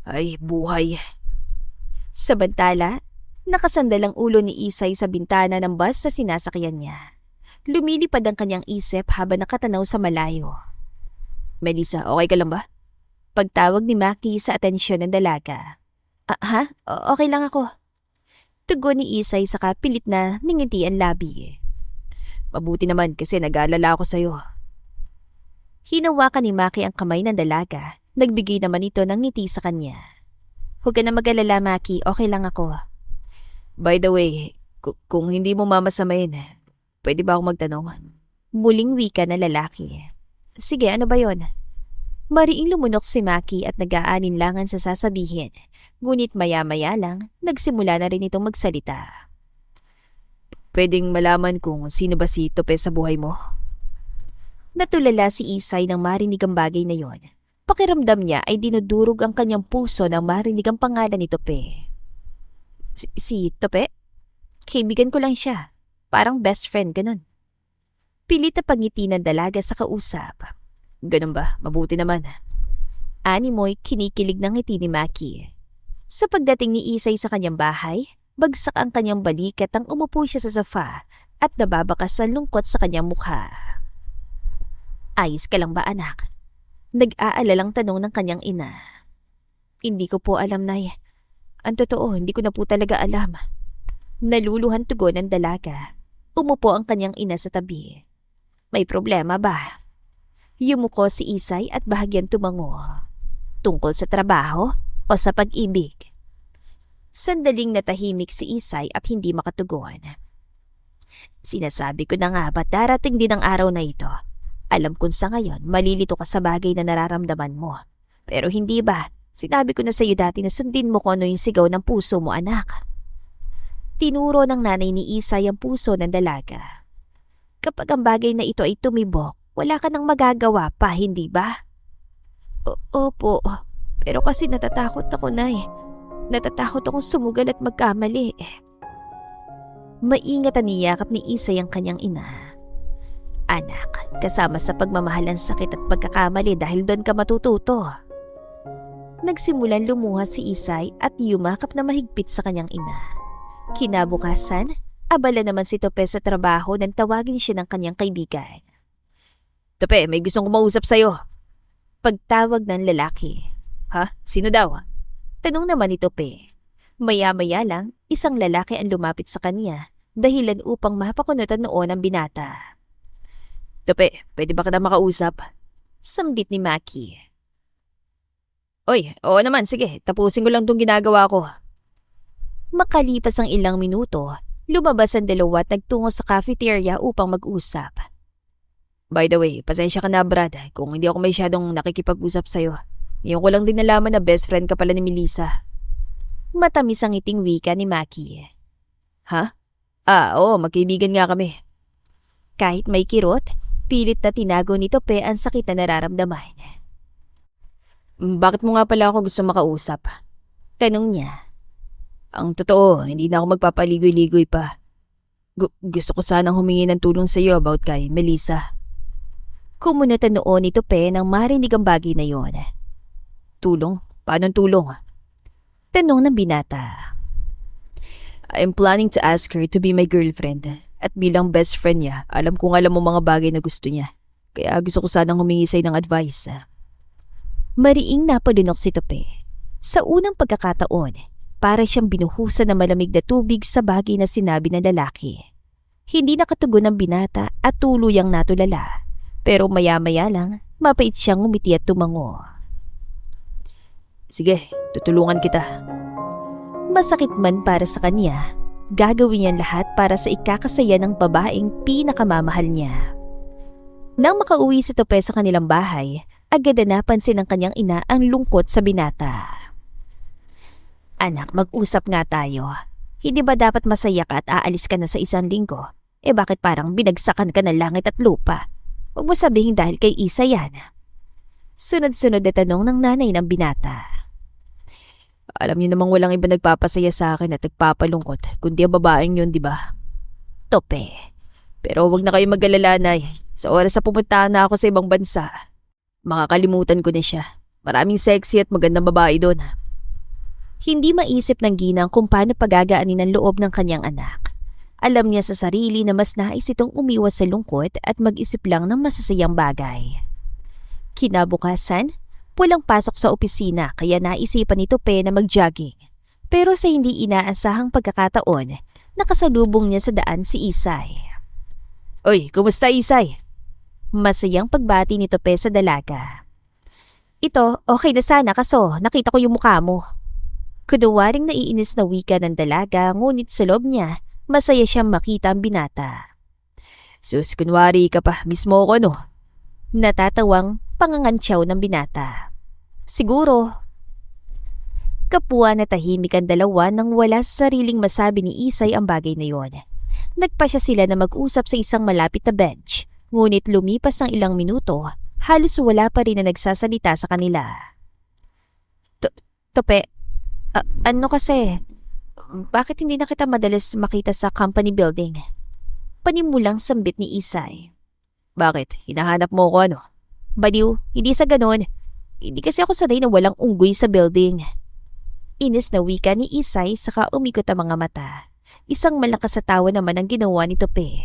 Ay, buhay. Samantala, nakasandal ang ulo ni Isay sa bintana ng bus na sinasakyan niya. Lumilipad ang kanyang isip habang nakatanaw sa malayo. Melissa, okay ka lang ba? Pagtawag ni Maki sa atensyon ng dalaga. Okay lang ako. Tugon ni Isay sa kapilit na ningiti ang labi. Mabuti naman kasi nag-aalala ako sa'yo. Hinawakan ni Maki ang kamay ng dalaga. Nagbigay naman ito ng ngiti sa kanya. Huwag ka na mag-alala, Maki. Okay lang ako. By the way, kung hindi mo mamasamayin, pwede ba akong magtanong? Muling wika na lalaki. Sige, ano ba yon? Mariing lumunok si Maki at nag-aalinlangan sa sasabihin. Ngunit maya-maya lang, nagsimula na rin itong magsalita. Pwedeng malaman kung sino ba si Tope sa buhay mo? Natulala si Isay nang marinig ang bagay na yon. Pakiramdam niya ay dinudurog ang kanyang puso nang marinig ang pangalan ni Tope. Si Tope? Kaibigan ko lang siya. Parang best friend, ganun. Pilit na pangiti ng dalaga sa kausap. Ganun ba? Mabuti naman. Animoy kinikilig ng ngiti ni Maki. Sa pagdating ni Isay sa kanyang bahay, bagsak ang kanyang balikat ang umupo siya sa sofa at nababakas ang lungkot sa kanyang mukha. Ayos ka lang ba, anak? Nag-aalalang tanong ng kanyang ina. Hindi ko po alam, Nay. Ang totoo, hindi ko na po talaga alam. Naluluhan tugon ng dalaga. Umupo ang kanyang ina sa tabi. May problema ba? Yumuko si Isay at bahagyang tumango. Tungkol sa trabaho o sa pag-ibig? Sandaling natahimik si Isay at hindi makatugon. Sinasabi ko na nga ba darating din ang araw na ito? Alam kong sa ngayon malilito ka sa bagay na nararamdaman mo. Pero hindi ba? Sinabi ko na sa iyo dati na sundin mo kung ano yung sigaw ng puso mo, anak. Tinuro ng nanay ni Isay ang puso ng dalaga. Kapag ang bagay na ito ay tumibok, wala ka nang magagawa pa, hindi ba? Opo, pero kasi natatakot ako, Nay. Natatakot akong sumugal at magkamali. Maingat ang niyakap ni Isay ang kanyang ina. Anak, kasama sa pagmamahal ang sakit at pagkakamali dahil doon ka matututo. Nagsimulan lumuha si Isay at yumakap na mahigpit sa kanyang ina. Kinabukasan, abala naman si Tope sa trabaho nang tawagin siya ng kanyang kaibigan. Tope, may gustong kumausap sa'yo. Pagtawag ng lalaki. Ha? Sino daw? Tanong naman ni Tope. Maya-maya lang, isang lalaki ang lumapit sa kanya, dahilan upang mapakunutan noon ang binata. Tope, pwede ba kita makausap? Sambit ni Maki. Oy, oo naman, sige, tapusin ko lang tong ginagawa ko. Makalipas ang ilang minuto, lumabas ang dalawa at nagtungo sa cafeteria upang mag-usap. By the way, pasensya ka na, Brad, kung hindi ako masyadong nakikipag-usap sa'yo. Ngayon ko lang din nalaman na best friend ka pala ni Melissa. Matamis ang iting wika ni Maki. Ha? Oo, magkaibigan nga kami. Kahit may kirot, pilit na tinago ni Tope ang sakit na nararamdaman. Bakit mo nga pala ako gusto makausap? Tanong niya. Ang totoo, hindi na ako magpapaligoy-ligoy pa. Gusto ko sanang humingi ng tulong sa iyo about kay Melissa. Kumunatan noon ni Tope nang marinig ang bagay na yon. Tulong? Paano tulong? Tanong ng binata. I'm planning to ask her to be my girlfriend. At bilang best friend niya, alam kong alam mo mga bagay na gusto niya. Kaya gusto ko sanang humingi sa'yo ng advice. Mariing napalunok si Tope. Sa unang pagkakataon, para siyang binuhusan ng malamig na tubig sa bagay na sinabi ng lalaki. Hindi nakatugon ang binata at tuluyang natulala. Pero maya-maya lang, mapait siyang umiti at tumango. Sige, tutulungan kita. Masakit man para sa kanya, gagawin niya lahat para sa ikakasaya ng babaeng pinakamamahal niya. Nang makauwi si Tope sa kanilang bahay, agad na napansin ng kanyang ina ang lungkot sa binata. Anak, mag-usap nga tayo. Hindi ba dapat masaya ka at aalis ka na sa 1 linggo? Bakit parang binagsakan ka ng langit at lupa? Huwag mo sabihin dahil kay Isa yan. Sunod-sunod na tanong ng nanay ng binata. Alam niyo namang walang iba nagpapasaya sa akin at nagpapalungkot, kundi ang babaeng yun, di ba? Tope. Pero wag na kayo mag-alala, Nay. Sa oras na pumunta na ako sa ibang bansa, makakalimutan ko na siya. Maraming sexy at magandang babae doon. Hindi maisip ng ginang kung paano pagagaanin ang loob ng kanyang anak. Alam niya sa sarili na mas nais itong umiwas sa lungkot at mag-isip lang ng masasayang bagay. Kinabukasan, walang pasok sa opisina kaya naisipan ni Tope na mag-jogging. Pero sa hindi inaasahang pagkakataon, nakasalubong niya sa daan si Isay. Oy, kumusta Isay? Masayang pagbati ni Tope sa dalaga. Ito, okay na sana kaso nakita ko yung mukha mo. Kunuwaring naiinis na wika ng dalaga ngunit sa loob niya, masaya siyang makita ang binata. Sus, kunwari ka pa, mismo ako no? Natatawang pangangantyaw ng binata. Siguro. Kapwa na tahimik ang dalawa nang wala sa sariling masabi ni Isay ang bagay na yon. Nagpasya sila na mag-usap sa isang malapit na bench, ngunit lumipas ng ilang minuto, halos wala pa rin na nagsasalita sa kanila. Tope, ano kasi? Bakit hindi na kita madalas makita sa company building? Panimulang sambit ni Isay. Bakit? Hinahanap mo ko ano? Baliw, hindi sa ganon. Hindi kasi ako sanay na walang unggoy sa building. Inis na wika ni Isay saka umikot ang mga mata. Isang malakas sa tawa naman ang ginawa ni Tope.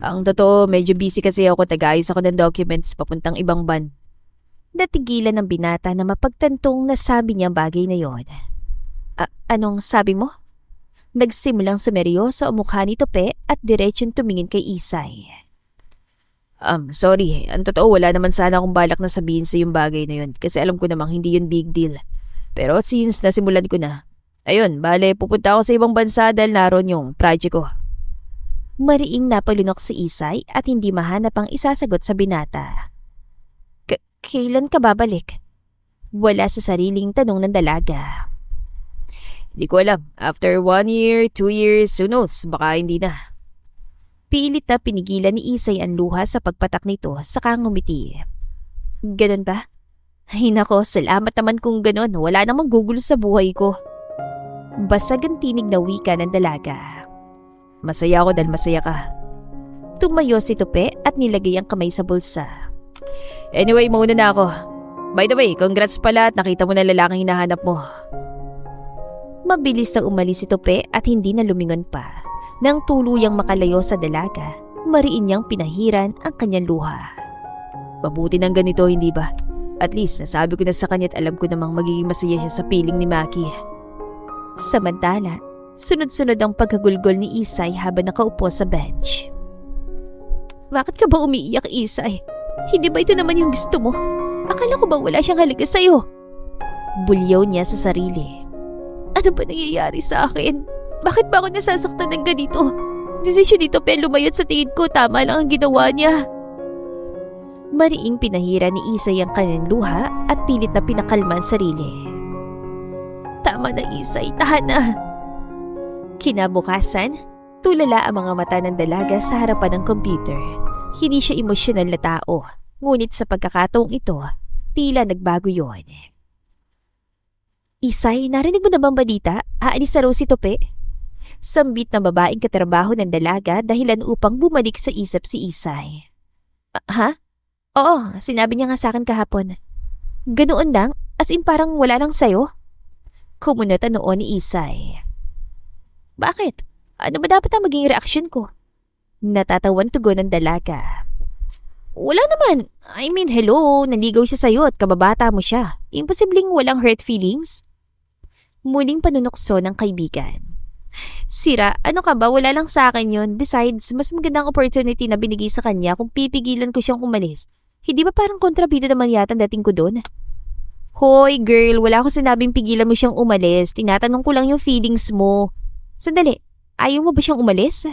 Ang totoo, medyo busy kasi ako, tagaayos ako ng documents papuntang ibang ban. Natigilan ng binata na mapagtantong nasabi niya bagay na yon. Anong sabi mo? Nagsimulang sumeryoso ang mukha ni Tope at diretsyon tumingin kay Isay. Sorry. Ang totoo, wala naman sana akong balak na sabihin sa yung bagay na yun kasi alam ko namang hindi yun big deal. Pero since nasimulan ko na, ayun, bale, pupunta ako sa ibang bansa dahil naroon yung project ko. Mariing napalunok si Isay at hindi mahanap ang isasagot sa binata. Kailan ka babalik? Wala sa sariling tanong ng dalaga. Hindi ko alam. After 1 year, 2 years, who knows? Baka hindi na. Pilit na pinigilan ni Isay ang luha sa pagpatak nito saka ngumiti. Ganon ba? Ay nako, salamat naman kung ganon. Wala namang gugulo sa buhay ko. Basag ang tinig na wika ng dalaga. Masaya ako dahil masaya ka. Tumayo si Tope at nilagay ang kamay sa bulsa. Anyway, mauna na ako. By the way, congrats pala at nakita mo na lalaking hinahanap mo. Mabilis na umalis si Tope at hindi na lumingon pa. Nang tuluyang makalayo sa dalaga, mariin niyang pinahiran ang kanyang luha. Mabuti ng ganito, hindi ba? At least, nasabi ko na sa kanya at alam ko namang magiging masaya siya sa piling ni Maki. Samantala, sunod-sunod ang pagkagulgol ni Isay habang nakaupo sa bench. Bakit ka ba umiiyak, Isay? Hindi ba ito naman yung gusto mo? Akala ko ba wala siyang halaga sa'yo? Bulyaw niya sa sarili. Ano ba nangyayari sa akin? Bakit ba ako nasasaktan ng ganito? Desisyon dito pero lumayot sa tingin ko, tama lang ang ginawa niya. Mariing pinahira ni Isay ang kanyang luha at pilit na pinakalma ang sarili. Tama na Isay, tahan na. Kinabukasan, tulala ang mga mata ng dalaga sa harapan ng computer. Hindi siya emosyonal na tao, ngunit sa pagkakataong ito, tila nagbago yon. Isay, narinig mo na bang balita? Aalis sa raw si Tope? Sambit ng babaeng katrabaho ng dalaga dahilan upang bumalik sa isip si Isay. Ha? Oo, sinabi niya nga sa akin kahapon. Ganoon lang? As in parang wala lang sayo? Kumunota noon ni Isay. Bakit? Ano ba dapat ang maging reaksyon ko? Natatawan tugon ng dalaga. Wala naman. I mean, hello, naligaw siya sa'yo at kababata mo siya. Imposibleng walang hurt feelings? Muling panunokso ng kaibigan. Sira, ano ka ba? Wala lang sa akin yun. Besides, mas magandang opportunity na binigay sa kanya kung pipigilan ko siyang umalis. Hindi ba parang kontrabida naman yata ang dating ko doon? Hoy, girl, wala akong sinabing pigilan mo siyang umalis. Tinatanong ko lang yung feelings mo. Sandali, ayaw mo ba siyang umalis?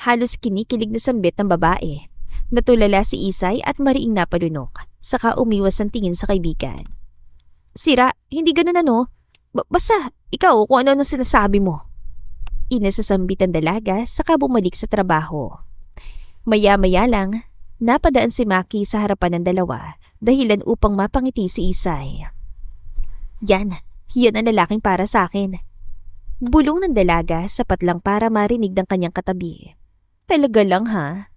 Halos kinikilig na sambit ng babae. Natulala si Isay at mariing napalunok. Saka umiwas ang tingin sa kaibigan. Sira, hindi ganun ano. Basta, ikaw kung ano-ano sinasabi mo. Inasasambit ang dalaga saka bumalik sa trabaho. Maya-maya lang, napadaan si Maki sa harapan ng dalawa dahilan upang mapangiti si Isay. Yan ang lalaking para sa akin. Bulong ng dalaga sapat lang para marinig ng kanyang katabi. Talaga lang ha?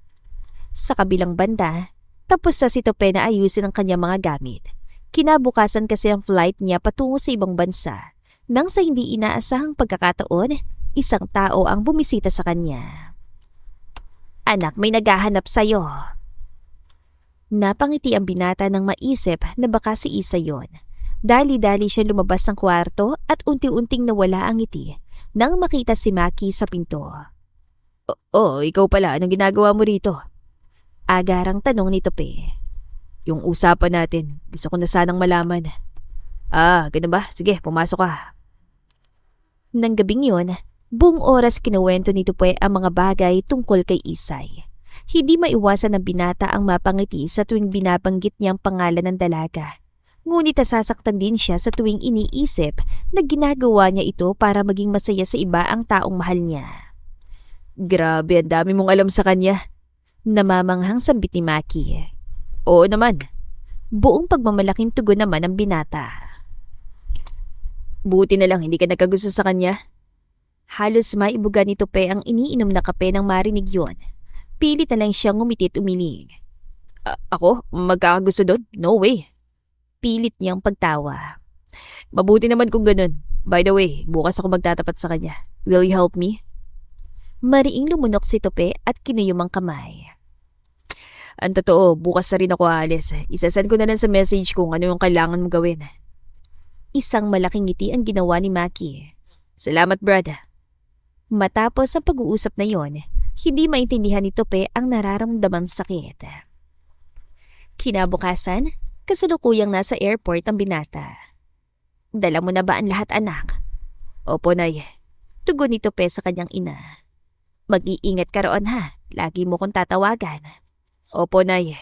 Sa kabilang banda, tapos na si Tope na ayusin ang kanyang mga gamit. Kinabukasan kasi ang flight niya patungo sa ibang bansa. Nang sa hindi inaasahang pagkakataon, isang tao ang bumisita sa kanya. Anak, may naghahanap sa'yo. Napangiti ang binata nang maisip na baka si Isa yon. Dali-dali siya lumabas ng kwarto at unti-unting nawala ang ngiti nang makita si Maki sa pinto. Ikaw pala. Anong ginagawa mo rito? Agarang tanong ni Tope. Yung usapan natin, gusto ko na sanang malaman. Ganun ba? Sige, pumasok ka. Nang gabing yun, buong oras kinuwento ni Tope ang mga bagay tungkol kay Isay. Hindi maiwasan ng binata ang mapangiti sa tuwing binabanggit niyang pangalan ng dalaga. Ngunit nasasaktan din siya sa tuwing iniisip na ginagawa niya ito para maging masaya sa iba ang taong mahal niya. Grabe, ang dami mong alam sa kanya. Namamanghang sambit ni Maki. Oo naman. Buong pagmamalaking tugon naman ang binata. Buti na lang hindi ka nagkagusto sa kanya. Halos maibuga ni Tope ang iniinom na kape nang marinig yon. Pilit na lang siyang ngumitit umiling. Ako? Magkakagusto doon? No way. Pilit niyang pagtawa. Mabuti naman kung ganun. By the way, bukas ako magtatapat sa kanya. Will you help me? Mariing lumunok si Tope at kinuyom ang kamay. Ang totoo, bukas na rin ako aalis. Isasend ko na lang sa message kung ano yung kailangan mo gawin. Isang malaking ngiti ang ginawa ni Maki. Salamat, Brad. Matapos ang pag-uusap na yon, hindi maintindihan ni Tope ang nararamdamang sakit. Kinabukasan, kasalukuyang nasa airport ang binata. Dala mo na ba ang lahat, anak? Opo, Nay. Tugon ni Tope sa kanyang ina. Mag-iingat ka roon ha. Lagi mo kong tatawagan. Opo, Nay.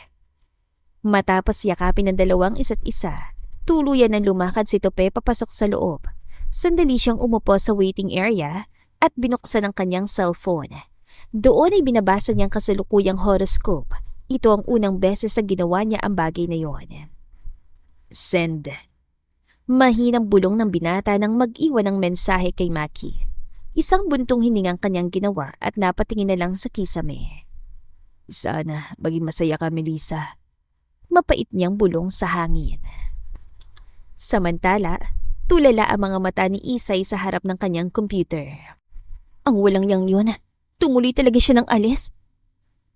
Matapos yakapin ng dalawang isa't isa, tuluyan ng lumakad si Tope papasok sa loob. Sandali siyang umupo sa waiting area at binuksan ang kanyang cellphone. Doon ay binabasa niyang kasalukuyang horoscope. Ito ang unang beses na ginawa niya ang bagay na yon. Send. Mahinang bulong ng binata nang mag-iwan ng mensahe kay Maki. Isang buntong hiningang kanyang ginawa at napatingin na lang sa kisame. Sana maging masaya ka, Melissa. Mapait niyang bulong sa hangin. Samantala, tulala ang mga mata ni Isay sa harap ng kanyang computer. Ang walang yang yun. Tumuloy talaga siya ng alis.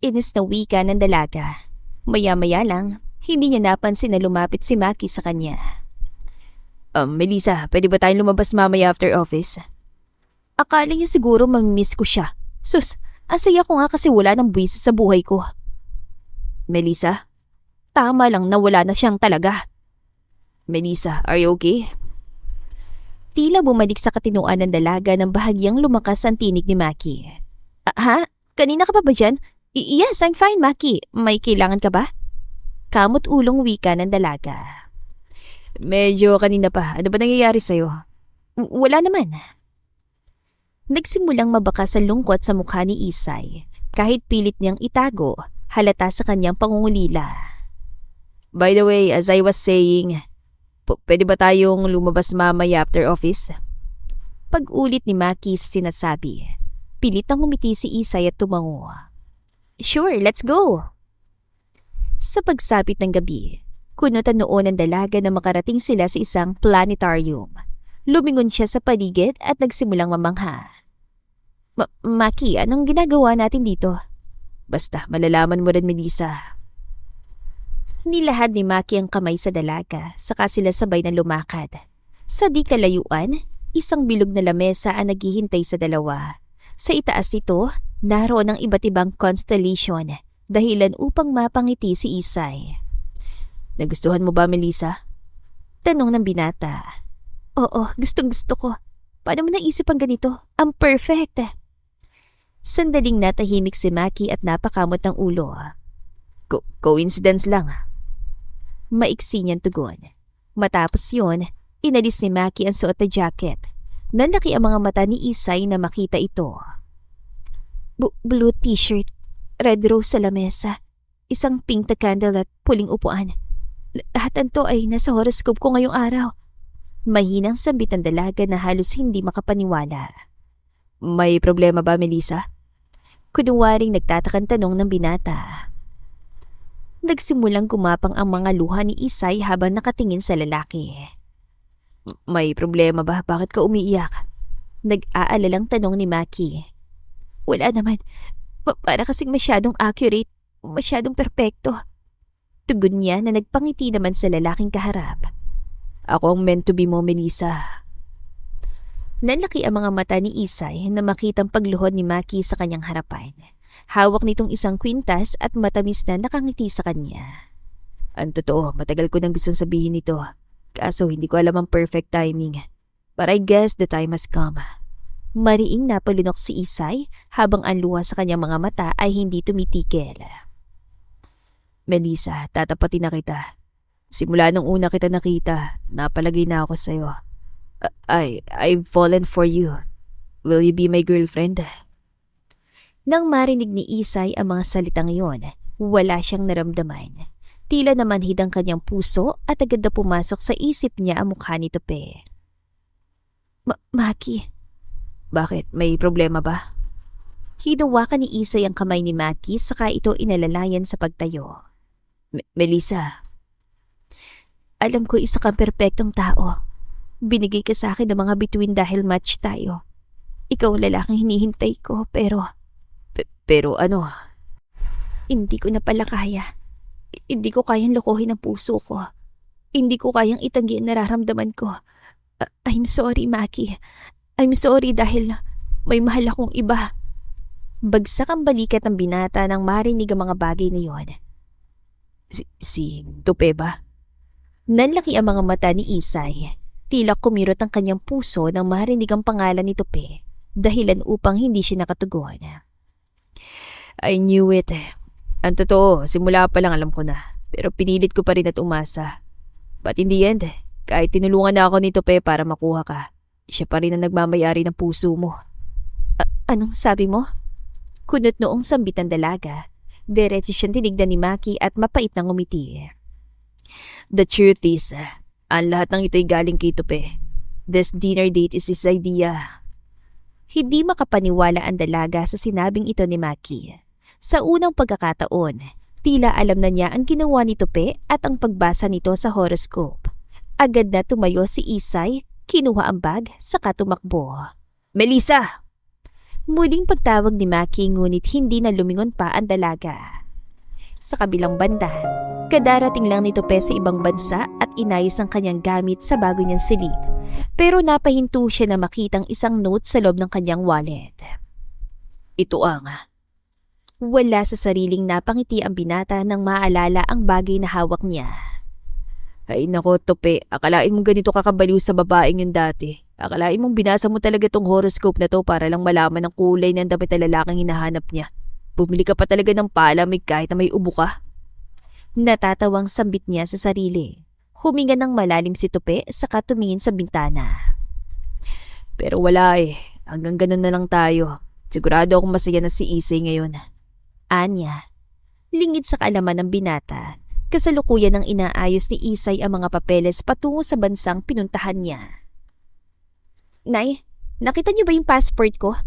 Inis na wika ng dalaga. Maya-maya lang, hindi niya napansin na lumapit si Maki sa kanya. Melissa, pwede ba tayong lumabas mamaya after office? Akala niya siguro mamimiss ko siya. Sus, ang saya ko nga kasi wala ng buwis sa buhay ko. Melissa, tama lang na wala na siyang talaga. Melissa, are you okay? Tila bumalik sa katinuan ng dalaga ng bahagyang lumakas ang tinig ni Maki. Ha? Kanina ka pa ba dyan? Yes, I'm fine, Maki. May kailangan ka ba? Kamot ulong wika ng dalaga. Medyo kanina pa. Ano ba nangyayari sa'yo? Wala naman. Nagsimulang mabakas ang lungkot sa mukha ni Isay. Kahit pilit niyang itago, halata sa kanyang pangungulila. By the way, as I was saying, pwede ba tayong lumabas mamaya after office? Pag-ulit ni Maki sa sinasabi, pilit ang umiti si Isay at tumango. Sure, let's go! Sa pagsapit ng gabi, kunutan noon ang dalaga na makarating sila sa isang planetarium. Lumingon siya sa paligid at nagsimulang mamangha. Maki, anong ginagawa natin dito? Basta, malalaman mo rin, Melissa. Nilahad ni Maki ang kamay sa dalaga, saka sila sabay na lumakad. Sa di kalayuan, isang bilog na lamesa ang naghihintay sa dalawa. Sa itaas nito, naroon ang iba't ibang constellation, dahilan upang mapangiti si Isay. Nagustuhan mo ba, Melissa? Tanong ng binata. Oo, gustong-gusto ko. Paano mo naisip ang ganito? Ang perfect! Sandaling natahimik si Maki at napakamot ng ulo. Coincidence lang. Maiksi niyang tugon. Matapos yun, inalis ni Maki ang suot na jacket. Nanlaki ang mga mata ni Isay na makita ito. Blue t-shirt, red rose sa lamesa, isang pink na candle at puling upuan. Lahat nito ay nasa horoscope ko ngayong araw. Mahinang sambit ng dalaga na halos hindi makapaniwala. May problema ba, Melissa? Kunwaring nagtatakang tanong ng binata. Nagsimulang gumapang ang mga luha ni Isay habang nakatingin sa lalaki. May problema ba? Bakit ka umiiyak? Nag-aalalang tanong ni Maki. Wala naman. Para kasing masyadong accurate, masyadong perpekto. Tugon niya na nagpangiti naman sa lalaking kaharap. Ako ang meant to be mo, Melissa. Nanlaki ang mga mata ni Isay na makitang pagluhod ni Maki sa kanyang harapan. Hawak nitong isang kwintas at matamis na nakangiti sa kanya. Ang totoo, matagal ko nang gustong sabihin ito. Kaso hindi ko alam ang perfect timing. But I guess the time has come. Mariing napalunok si Isay habang ang luha sa kanyang mga mata ay hindi tumitigil. Melissa, tatapatin na kita. Simula nung una kita nakita, napalagay na ako sa'yo. I've fallen for you. Will you be my girlfriend? Nang marinig ni Isay ang mga salitang iyon, wala siyang naramdaman. Tila namanhid ang kanyang puso at agad na pumasok sa isip niya ang mukha ni Tope. Maki. Bakit? May problema ba? Hinawakan ni Isay ang kamay ni Maki saka ito inalalayan sa pagtayo. Melissa. Alam ko isa kang perpektong tao. Binigay ka sa akin ng mga bituin dahil match tayo. Ikaw ang lalaking hinihintay ko pero... Pero ano? Hindi ko na pala kaya. Hindi ko kayang lokohin ang puso ko. Hindi ko kayang itanggi ang nararamdaman ko. I'm sorry, Maki. I'm sorry dahil may mahal akong iba. Bagsak ang balikat ng binata nang marinig ang mga bagay na yon. Si Tope ba? Nanlaki ang mga mata ni Isay. Tila kumirot ang kanyang puso nang marinig ang pangalan ni Tope, dahilan upang hindi siya nakatugon. I knew it. Ang totoo, simula pa lang alam ko na. Pero pinilit ko pa rin at umasa. But in the end, kahit tinulungan na ako ni Tope para makuha ka, siya pa rin ang nagmamayari ng puso mo. Anong sabi mo? Kunot noong sambit ng dalaga. Diretso siyang tinignan ni Maki at mapait nang umiti. The truth is, ang lahat ng ito'y galing kay Tope. This dinner date is his idea. Hindi makapaniwala ang dalaga sa sinabing ito ni Maki. Sa unang pagkakataon, tila alam na niya ang ginawa ni Tope at ang pagbasa nito sa horoscope. Agad na tumayo si Isay, kinuha ang bag, saka tumakbo. Melissa! Muling pagtawag ni Maki ngunit hindi na lumingon pa ang dalaga. Sa kabilang banda, kadarating lang ni Tope sa ibang bansa at inayos ang kanyang gamit sa bago niyang silid. Pero napahinto siya na makitang isang note sa loob ng kanyang wallet. Ito ang... Wala sa sariling napangiti ang binata nang maalala ang bagay na hawak niya. Ay nako, Tope, akalain mong ganito kakabaliw sa babaeng yun dati. Akalain mong binasa mo talaga tong horoscope na to para lang malaman ang kulay ng damit na lalaking hinahanap niya. Bumili ka pa talaga ng palamig kahit na may ubo ka. Natatawang sambit niya sa sarili. Huminga ng malalim si Tope saka tumingin sa bintana. Pero wala eh. Hanggang ganun na lang tayo. Sigurado akong masaya na si Isay ngayon. Anya. Lingid sa kaalaman ng binata. Kasalukuyan ng inaayos ni Isay ang mga papeles patungo sa bansang pinuntahan niya. Nay, nakita niyo ba yung passport ko?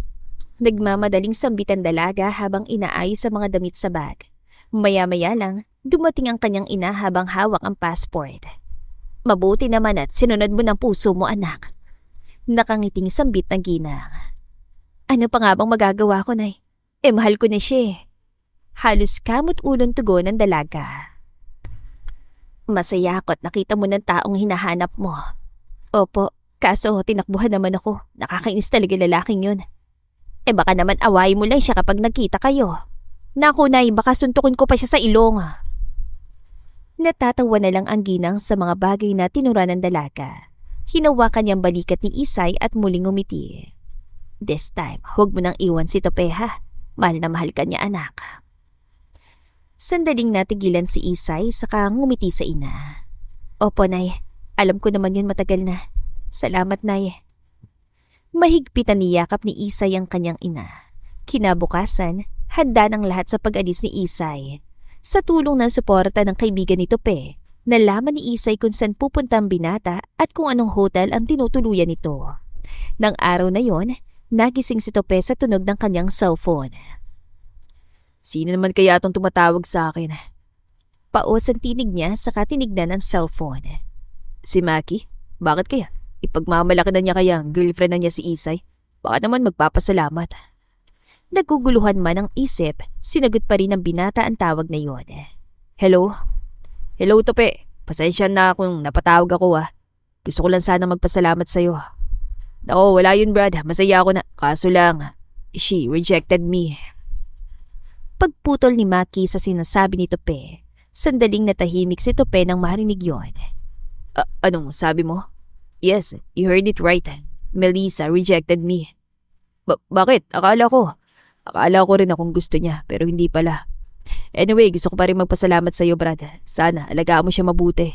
Nagmamadaling sambitan dalaga habang inaayos ang mga damit sa bag. Maya-maya lang, dumating ang kanyang ina habang hawak ang passport. Mabuti naman at sinunod mo ng puso mo, anak. Nakangiting sambit ng ginang. Ano pa nga bang magagawa ko, Nay? Mahal ko na siya eh. Halos kamot-ulong tugon ng dalaga. Masaya ako't nakita mo ng taong hinahanap mo. Opo, Kaso tinakbuhan naman ako. Nakakainis talaga lalaking yun. Baka naman awayin mo lang siya kapag nagkita kayo. Naku, Nay, baka suntukin ko pa siya sa ilong. Natatawa na lang ang ginang sa mga bagay na tinura ng dalaga. Hinawakan niyang balikat ni Isay at muling umiti. This time, huwag mo nang iwan si Tope ha. Mahal na mahal ka niya, anak. Sandaling natigilan si Isay saka ngumiti sa ina. Opo, Nay. Alam ko naman yun matagal na. Salamat, Nay. Mahigpitan niyakap ni Isay ang kanyang ina. Kinabukasan, handa ng lahat sa pag-alis ni Isay. Sa tulong ng suporta ng kaibigan ni Tope, nalaman ni Isay kung saan pupunta ang binata at kung anong hotel ang tinutuluyan nito. Nang araw na yon, nagising si Tope sa tunog ng kanyang cellphone. Sino naman kaya itong tumatawag sa akin? Paos ang tinig niya saka tinignan ang cellphone. Si Maki? Bakit kaya? Ipagmamalaki na niya kaya ang girlfriend na niya si Isay? Baka naman magpapasalamat. Naguguluhan man ang isip, sinagot pa rin ng binata ang tawag na yon. Hello? Hello, Tope. Pasensya na kung napatawag ako Gusto ko lang sana magpasalamat sa'yo. Nako, wala yun, Brad. Masaya ako na. Kaso lang, she rejected me. Pagputol ni Maki sa sinasabi ni Tope, sandaling natahimik si Tope nang marinig yon. Anong sabi mo? Yes, you heard it right. Melissa rejected me. Bakit? Akala ko rin akong gusto niya, pero hindi pala. Anyway, gusto ko pa rin magpasalamat sa iyo, Brad. Sana, alagaan mo siya mabuti.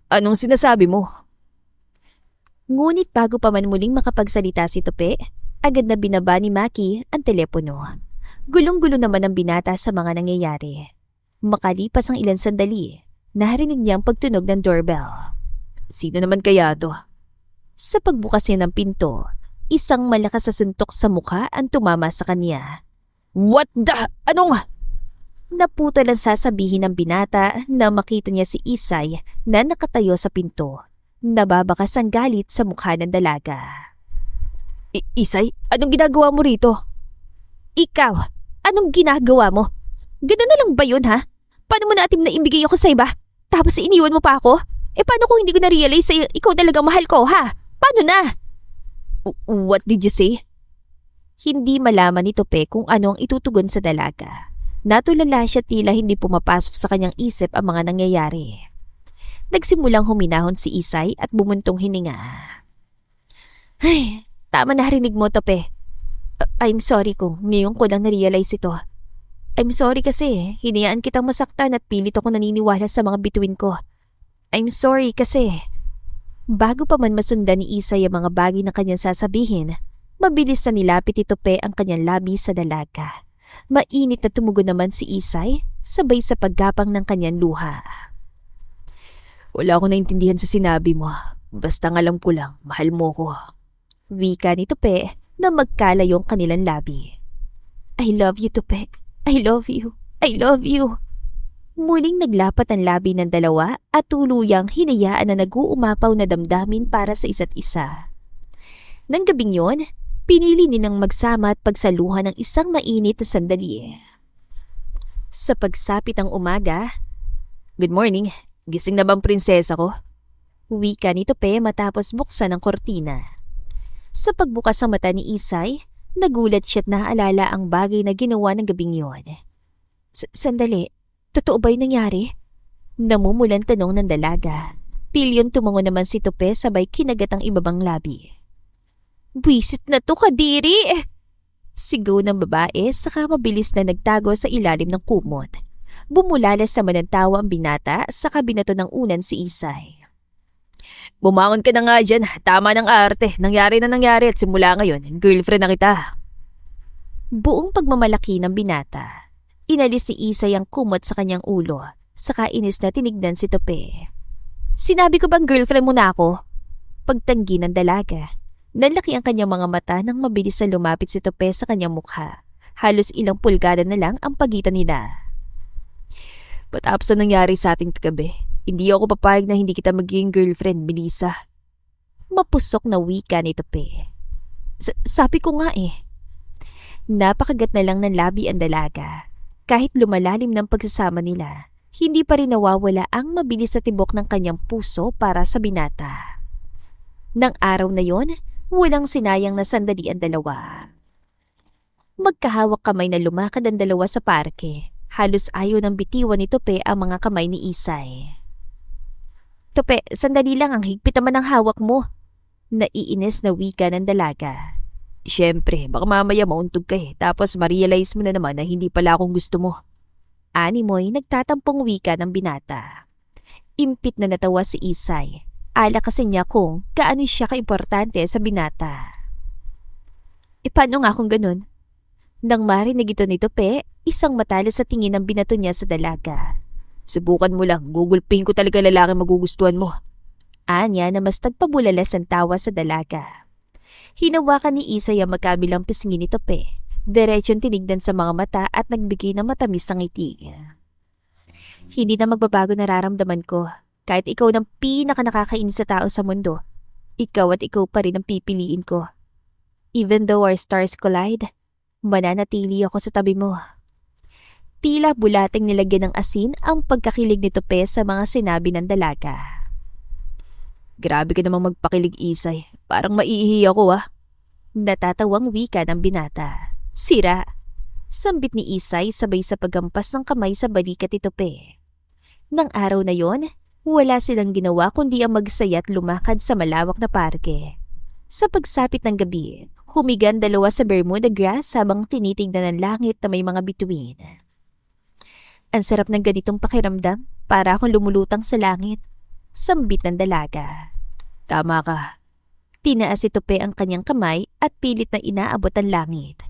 Anong sinasabi mo? Ngunit bago pa man muling makapagsalita si Tope, agad na binaba ni Maki ang telepono. Gulong-gulo naman ang binata sa mga nangyayari. Makalipas ang ilang sandali, narinig niya ang pagtunog ng doorbell. Sino naman kaya to? Sa pagbukas niya ng pinto, isang malakas na suntok sa mukha ang tumama sa kanya. What the? Anong? Naputol ang sasabihin ng binata na makita niya si Isay na nakatayo sa pinto. Nababakas ang galit sa mukha ng dalaga. Isay, anong ginagawa mo rito? Ikaw, anong ginagawa mo? Ganun na lang ba yun ha? Paano mo natin na ibigay ako sa iba? Tapos iniwan mo pa ako? Paano kung hindi ko na-realize sa ikaw talagang mahal ko ha? Paano na? What did you say? Hindi malaman ni Tope kung ano ang itutugon sa dalaga. Natulala siya tila hindi pumapasok sa kanyang isip ang mga nangyayari. Nagsimulang huminahon si Isay at bumuntong hininga. Ay, tama na harinig mo, Tope. I'm sorry kung ngayon ko lang na-realize ito. I'm sorry kasi hinayaan kitang masaktan at pilit ako naniniwala sa mga bituin ko. I'm sorry kasi bago pa man masundan ni Isay ang mga bagay na kanyang sasabihin, mabilis na nilapit ni Tope ang kanyang labi sa dalaga. Mainit na tumugon naman si Isay sabay sa paggapang ng kanyang luha. Wala akong naintindihan sa sinabi mo. Basta ang alam ko lang, mahal mo ko. Wika ni Tope na magkalayong kanilang labi. I love you, Tope. I love you. I love you. Muling naglapat ang labi ng dalawa at tuluyang hinayaan na nag-uumapaw na damdamin para sa isa't isa. Nang gabing yon, pinili nilang magsama at pagsaluhan ng isang mainit na sandali. Sa pagsapit ng umaga, Good morning. Gising na bang prinsesa ko? Wika ni Tope matapos buksan ang kortina. Sa pagbukas ng mata ni Isay, nagulat siya't naalala ang bagay na ginawa ng gabing yon. Sandali, totoo ba yung nangyari? Namumulan tanong ng dalaga. Pilyon tumango naman si Tope sabay kinagat ang ibabang labi. Buisit na to, Kadiri! Sigaw ng babae saka mabilis na nagtago sa ilalim ng kumot. Bumulalas naman ng tawa ang binata sa kabinato ng unan si Isay. Bumangon ka na nga dyan. Tama ng arte. Nangyari na nangyari at simula ngayon, girlfriend na kita. Buong pagmamalaki ng binata, inalis si Isay ang kumot sa kanyang ulo, saka inis na tinignan si Tope. Sinabi ko bang girlfriend mo na ako? Pagtanggi ng dalaga, nalaki ang kanyang mga mata nang mabilis na lumapit si Tope sa kanyang mukha. Halos ilang pulgada na lang ang pagitan nila. Patapos na nangyari sa ating kagabi, hindi ako papayag na hindi kita magiging girlfriend, Melissa. Mapusok na wika ni Tope. Sabi ko nga eh. Napakagat na lang ng labi ang dalaga. Kahit lumalalim ng pagsasama nila, hindi pa rin nawawala ang mabilis sa tibok ng kanyang puso para sa binata. Nang araw na yon, walang sinayang na sandali ang dalawa. Magkahawak kamay na lumakad ang dalawa sa parke. Halos ayaw ng bitiwan ni Tope ang mga kamay ni Isay. Tope, sandali lang, ang higpit naman ang hawak mo. Naiinis na wika ng dalaga. Siyempre, baka mamaya mauntog ka tapos ma-realize mo na naman na hindi pala akong gusto mo. Animoy nagtatampong wika ng binata. Impit na natawa si Isay. Ala kasi niya kung gaano siya kaimportante sa binata. Paano nga kung ganun? Nang marinig ito ni Tope, isang matalas sa tingin ang binato niya sa dalaga. Subukan mo lang, gugulpihin ko talaga lalaki magugustuhan mo. Anya na mas nagpabulalas ang tawa sa dalaga. Hinawakan ni Isay ang magkabilang pisngi ni Tope. Diretsyon tinignan sa mga mata at nagbigay ng matamis ng ngiti. Hindi na magbabago nararamdaman ko. Kahit ikaw ng pinaka-nakakainis sa tao sa mundo, ikaw at ikaw pa rin ang pipiliin ko. Even though our stars collide, mananatili ako sa tabi mo. Tila bulating nilagyan ng asin ang pagkakilig ni Tope sa mga sinabi ng dalaga. Grabe ka namang magpakilig, Isay. Parang maiihi ako Natatawang wika ng binata. Sira. Sambit ni Isay sabay sa paggampas ng kamay sa balikat ni Tope. Nang araw na yon, wala silang ginawa kundi ang magsaya at lumakad sa malawak na parke. Sa pagsapit ng gabi, humigan dalawa sa Bermuda grass habang tinitignan ng langit na may mga bituin. Ang sarap ng ganitong pakiramdam, para akong lumulutang sa langit. Sambit ng dalaga. Tama ka. Tinaas si Tope ang kanyang kamay at pilit na inaabot ang langit.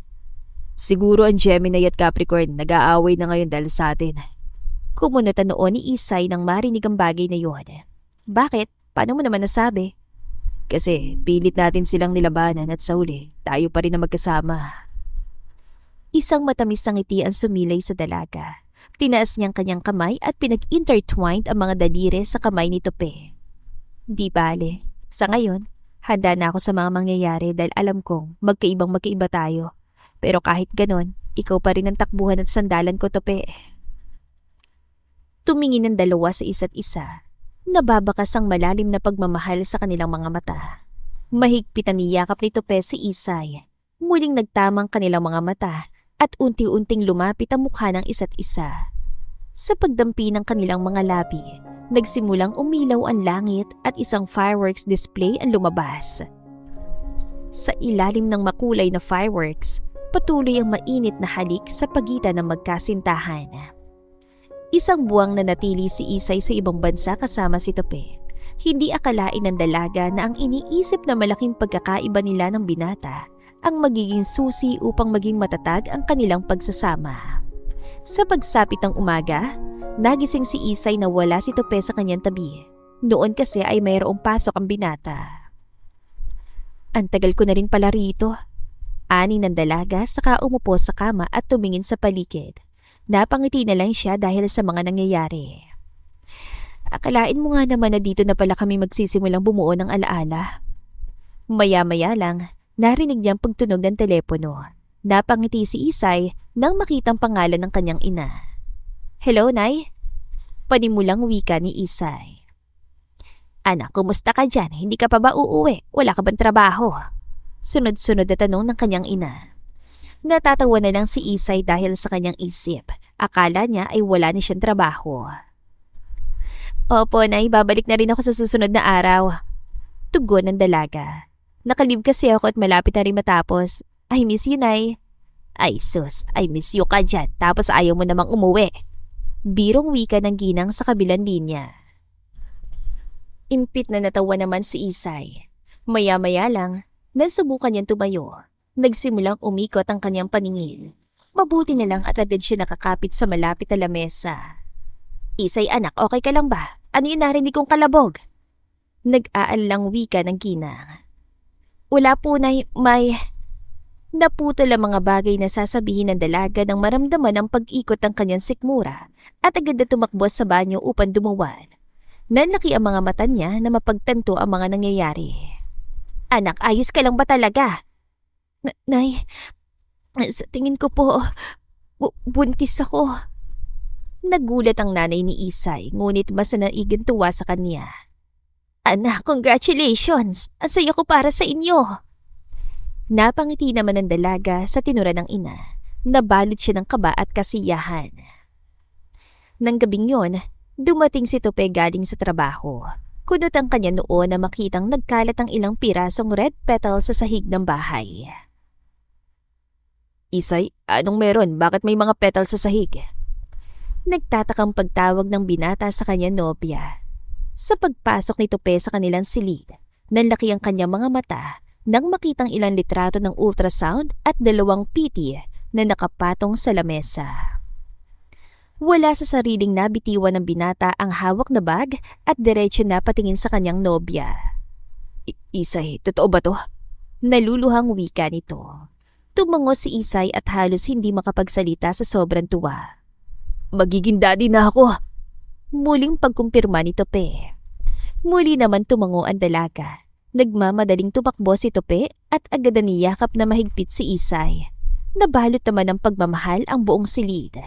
Siguro ang Gemini at Capricorn nag-aaway na ngayon dahil sa atin. Kumunota noon ni Isay nang marinig ang bagay na yun. Bakit? Paano mo naman nasabi? Kasi pilit natin silang nilabanan at sa huli, tayo pa rin na magkasama. Isang matamis na ngiti ang sumilay sa dalaga. Tinaas niyang kanyang kamay at pinag-intertwined ang mga daliri sa kamay ni Tope. Di bale, sa ngayon, handa na ako sa mga mangyayari dahil alam kong magkaibang-magkaiba tayo. Pero kahit ganon, ikaw pa rin ang takbuhan at sandalan ko, Tope. Tumingin ang dalawa sa isa't isa. Nababakas ang malalim na pagmamahal sa kanilang mga mata. Mahigpit ang niyakap ni Tope si Isay. Muling nagtamang kanilang mga mata at unti-unting lumapit ang mukha ng isa't isa. Sa pagdampi ng kanilang mga labi, nagsimulang umilaw ang langit at isang fireworks display ang lumabas. Sa ilalim ng makulay na fireworks, patuloy ang mainit na halik sa pagitan ng magkasintahan. Isang buwang nanatili si Isay sa ibang bansa kasama si Tope. Hindi akalain ng dalaga na ang iniisip na malaking pagkakaiba nila ng binata ang magiging susi upang maging matatag ang kanilang pagsasama. Sa pagsapit ng umaga, nagising si Isay na wala si Tope sa kanyang tabi. Noon kasi ay mayroong pasok ang binata. Ang tagal ko na rin pala rito. Ani ng dalaga saka umupo sa kama at tumingin sa paligid. Napangiti na lang siya dahil sa mga nangyayari. Akalain mo nga naman na dito na pala kami magsisimulang bumuo ng alaala. Maya-maya lang, narinig niyang pagtunog ng telepono. Napangiti si Isay nang makitang pangalan ng kanyang ina. Hello, Nay? Panimulang wika ni Isay. Anak, kumusta ka dyan? Hindi ka pa ba uuwi? Wala ka bang trabaho? Sunod-sunod na tanong ng kanyang ina. Natatawa na lang si Isay dahil sa kanyang isip. Akala niya ay wala na siyang trabaho. Opo, Nay, babalik na rin ako sa susunod na araw. Tugon ng dalaga. Nakalib kasi ako at malapit na rin matapos. I miss you, Nay. Ay sus, I miss you ka dyan, tapos ayaw mo namang umuwi. Birong wika ng ginang sa kabilang linya. Impit na natawa naman si Isay. Maya-maya lang, nasubukan niyang tumayo. Nagsimulang umikot ang kanyang paningin. Mabuti na lang at agad siya nakakapit sa malapit na lamesa. Isay, anak, okay ka lang ba? Ano yung narinig kong kalabog? Nag-aalang wika ng ginang. Wala po, Nay, may... Naputol ang mga bagay na sasabihin ng dalaga nang maramdaman ang pag-ikot ng kanyang sikmura at agad na tumakbo sa banyo upang dumuwan. Nanlaki ang mga mata niya na mapagtanto ang mga nangyayari. Anak, ayos ka lang ba talaga? Nay, sa tingin ko po, buntis ako. Nagulat ang nanay ni Isay, ngunit mas naigan tuwa sa kanya. Anak, congratulations! Ang saya ko para sa inyo! Napangiti naman ng dalaga sa tinura ng ina. Nabalot siya ng kaba at kasiyahan. Nang gabing yon, dumating si Tope galing sa trabaho. Kunot ang kanya noon na makitang nagkalat ang ilang pirasong red petal sa sahig ng bahay. Isay, anong meron? Bakit may mga petal sa sahig? Nagtatakang pagtawag ng binata sa kanya nobya. Sa pagpasok ni Tope sa kanilang silid, nanlaki ang kanyang mga mata nang makitang ilang litrato ng ultrasound at 2 PT na nakapatong sa lamesa. Wala sa sariling nabitiwan ng binata ang hawak na bag at diretso na patingin sa kanyang nobya. Isay, totoo ba to? Naluluhang wika nito. Tumango si Isay at halos hindi makapagsalita sa sobrang tuwa. Magiging daddy na ako. Muling pagkumpirma ni Tope. Muli naman tumango ang dalaga. Nagmamadaling tumakbo si Tope at agad na niyakap na mahigpit si Isay. Nabalot naman ng pagmamahal ang buong silid.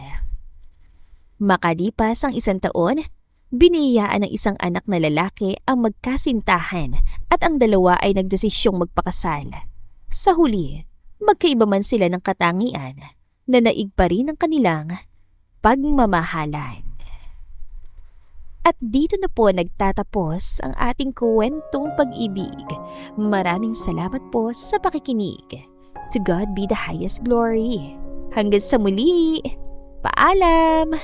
Makalipas ang 1 taon, biniyayaan ng isang anak na lalaki ang magkasintahan at ang dalawa ay nagdesisyong magpakasal. Sa huli, magkaiba man sila ng katangian, nanaig pa rin ang kanilang pagmamahalan. At dito na po nagtatapos ang ating kwentong pag-ibig. Maraming salamat po sa pakikinig. To God be the highest glory. Hanggang sa muli. Paalam!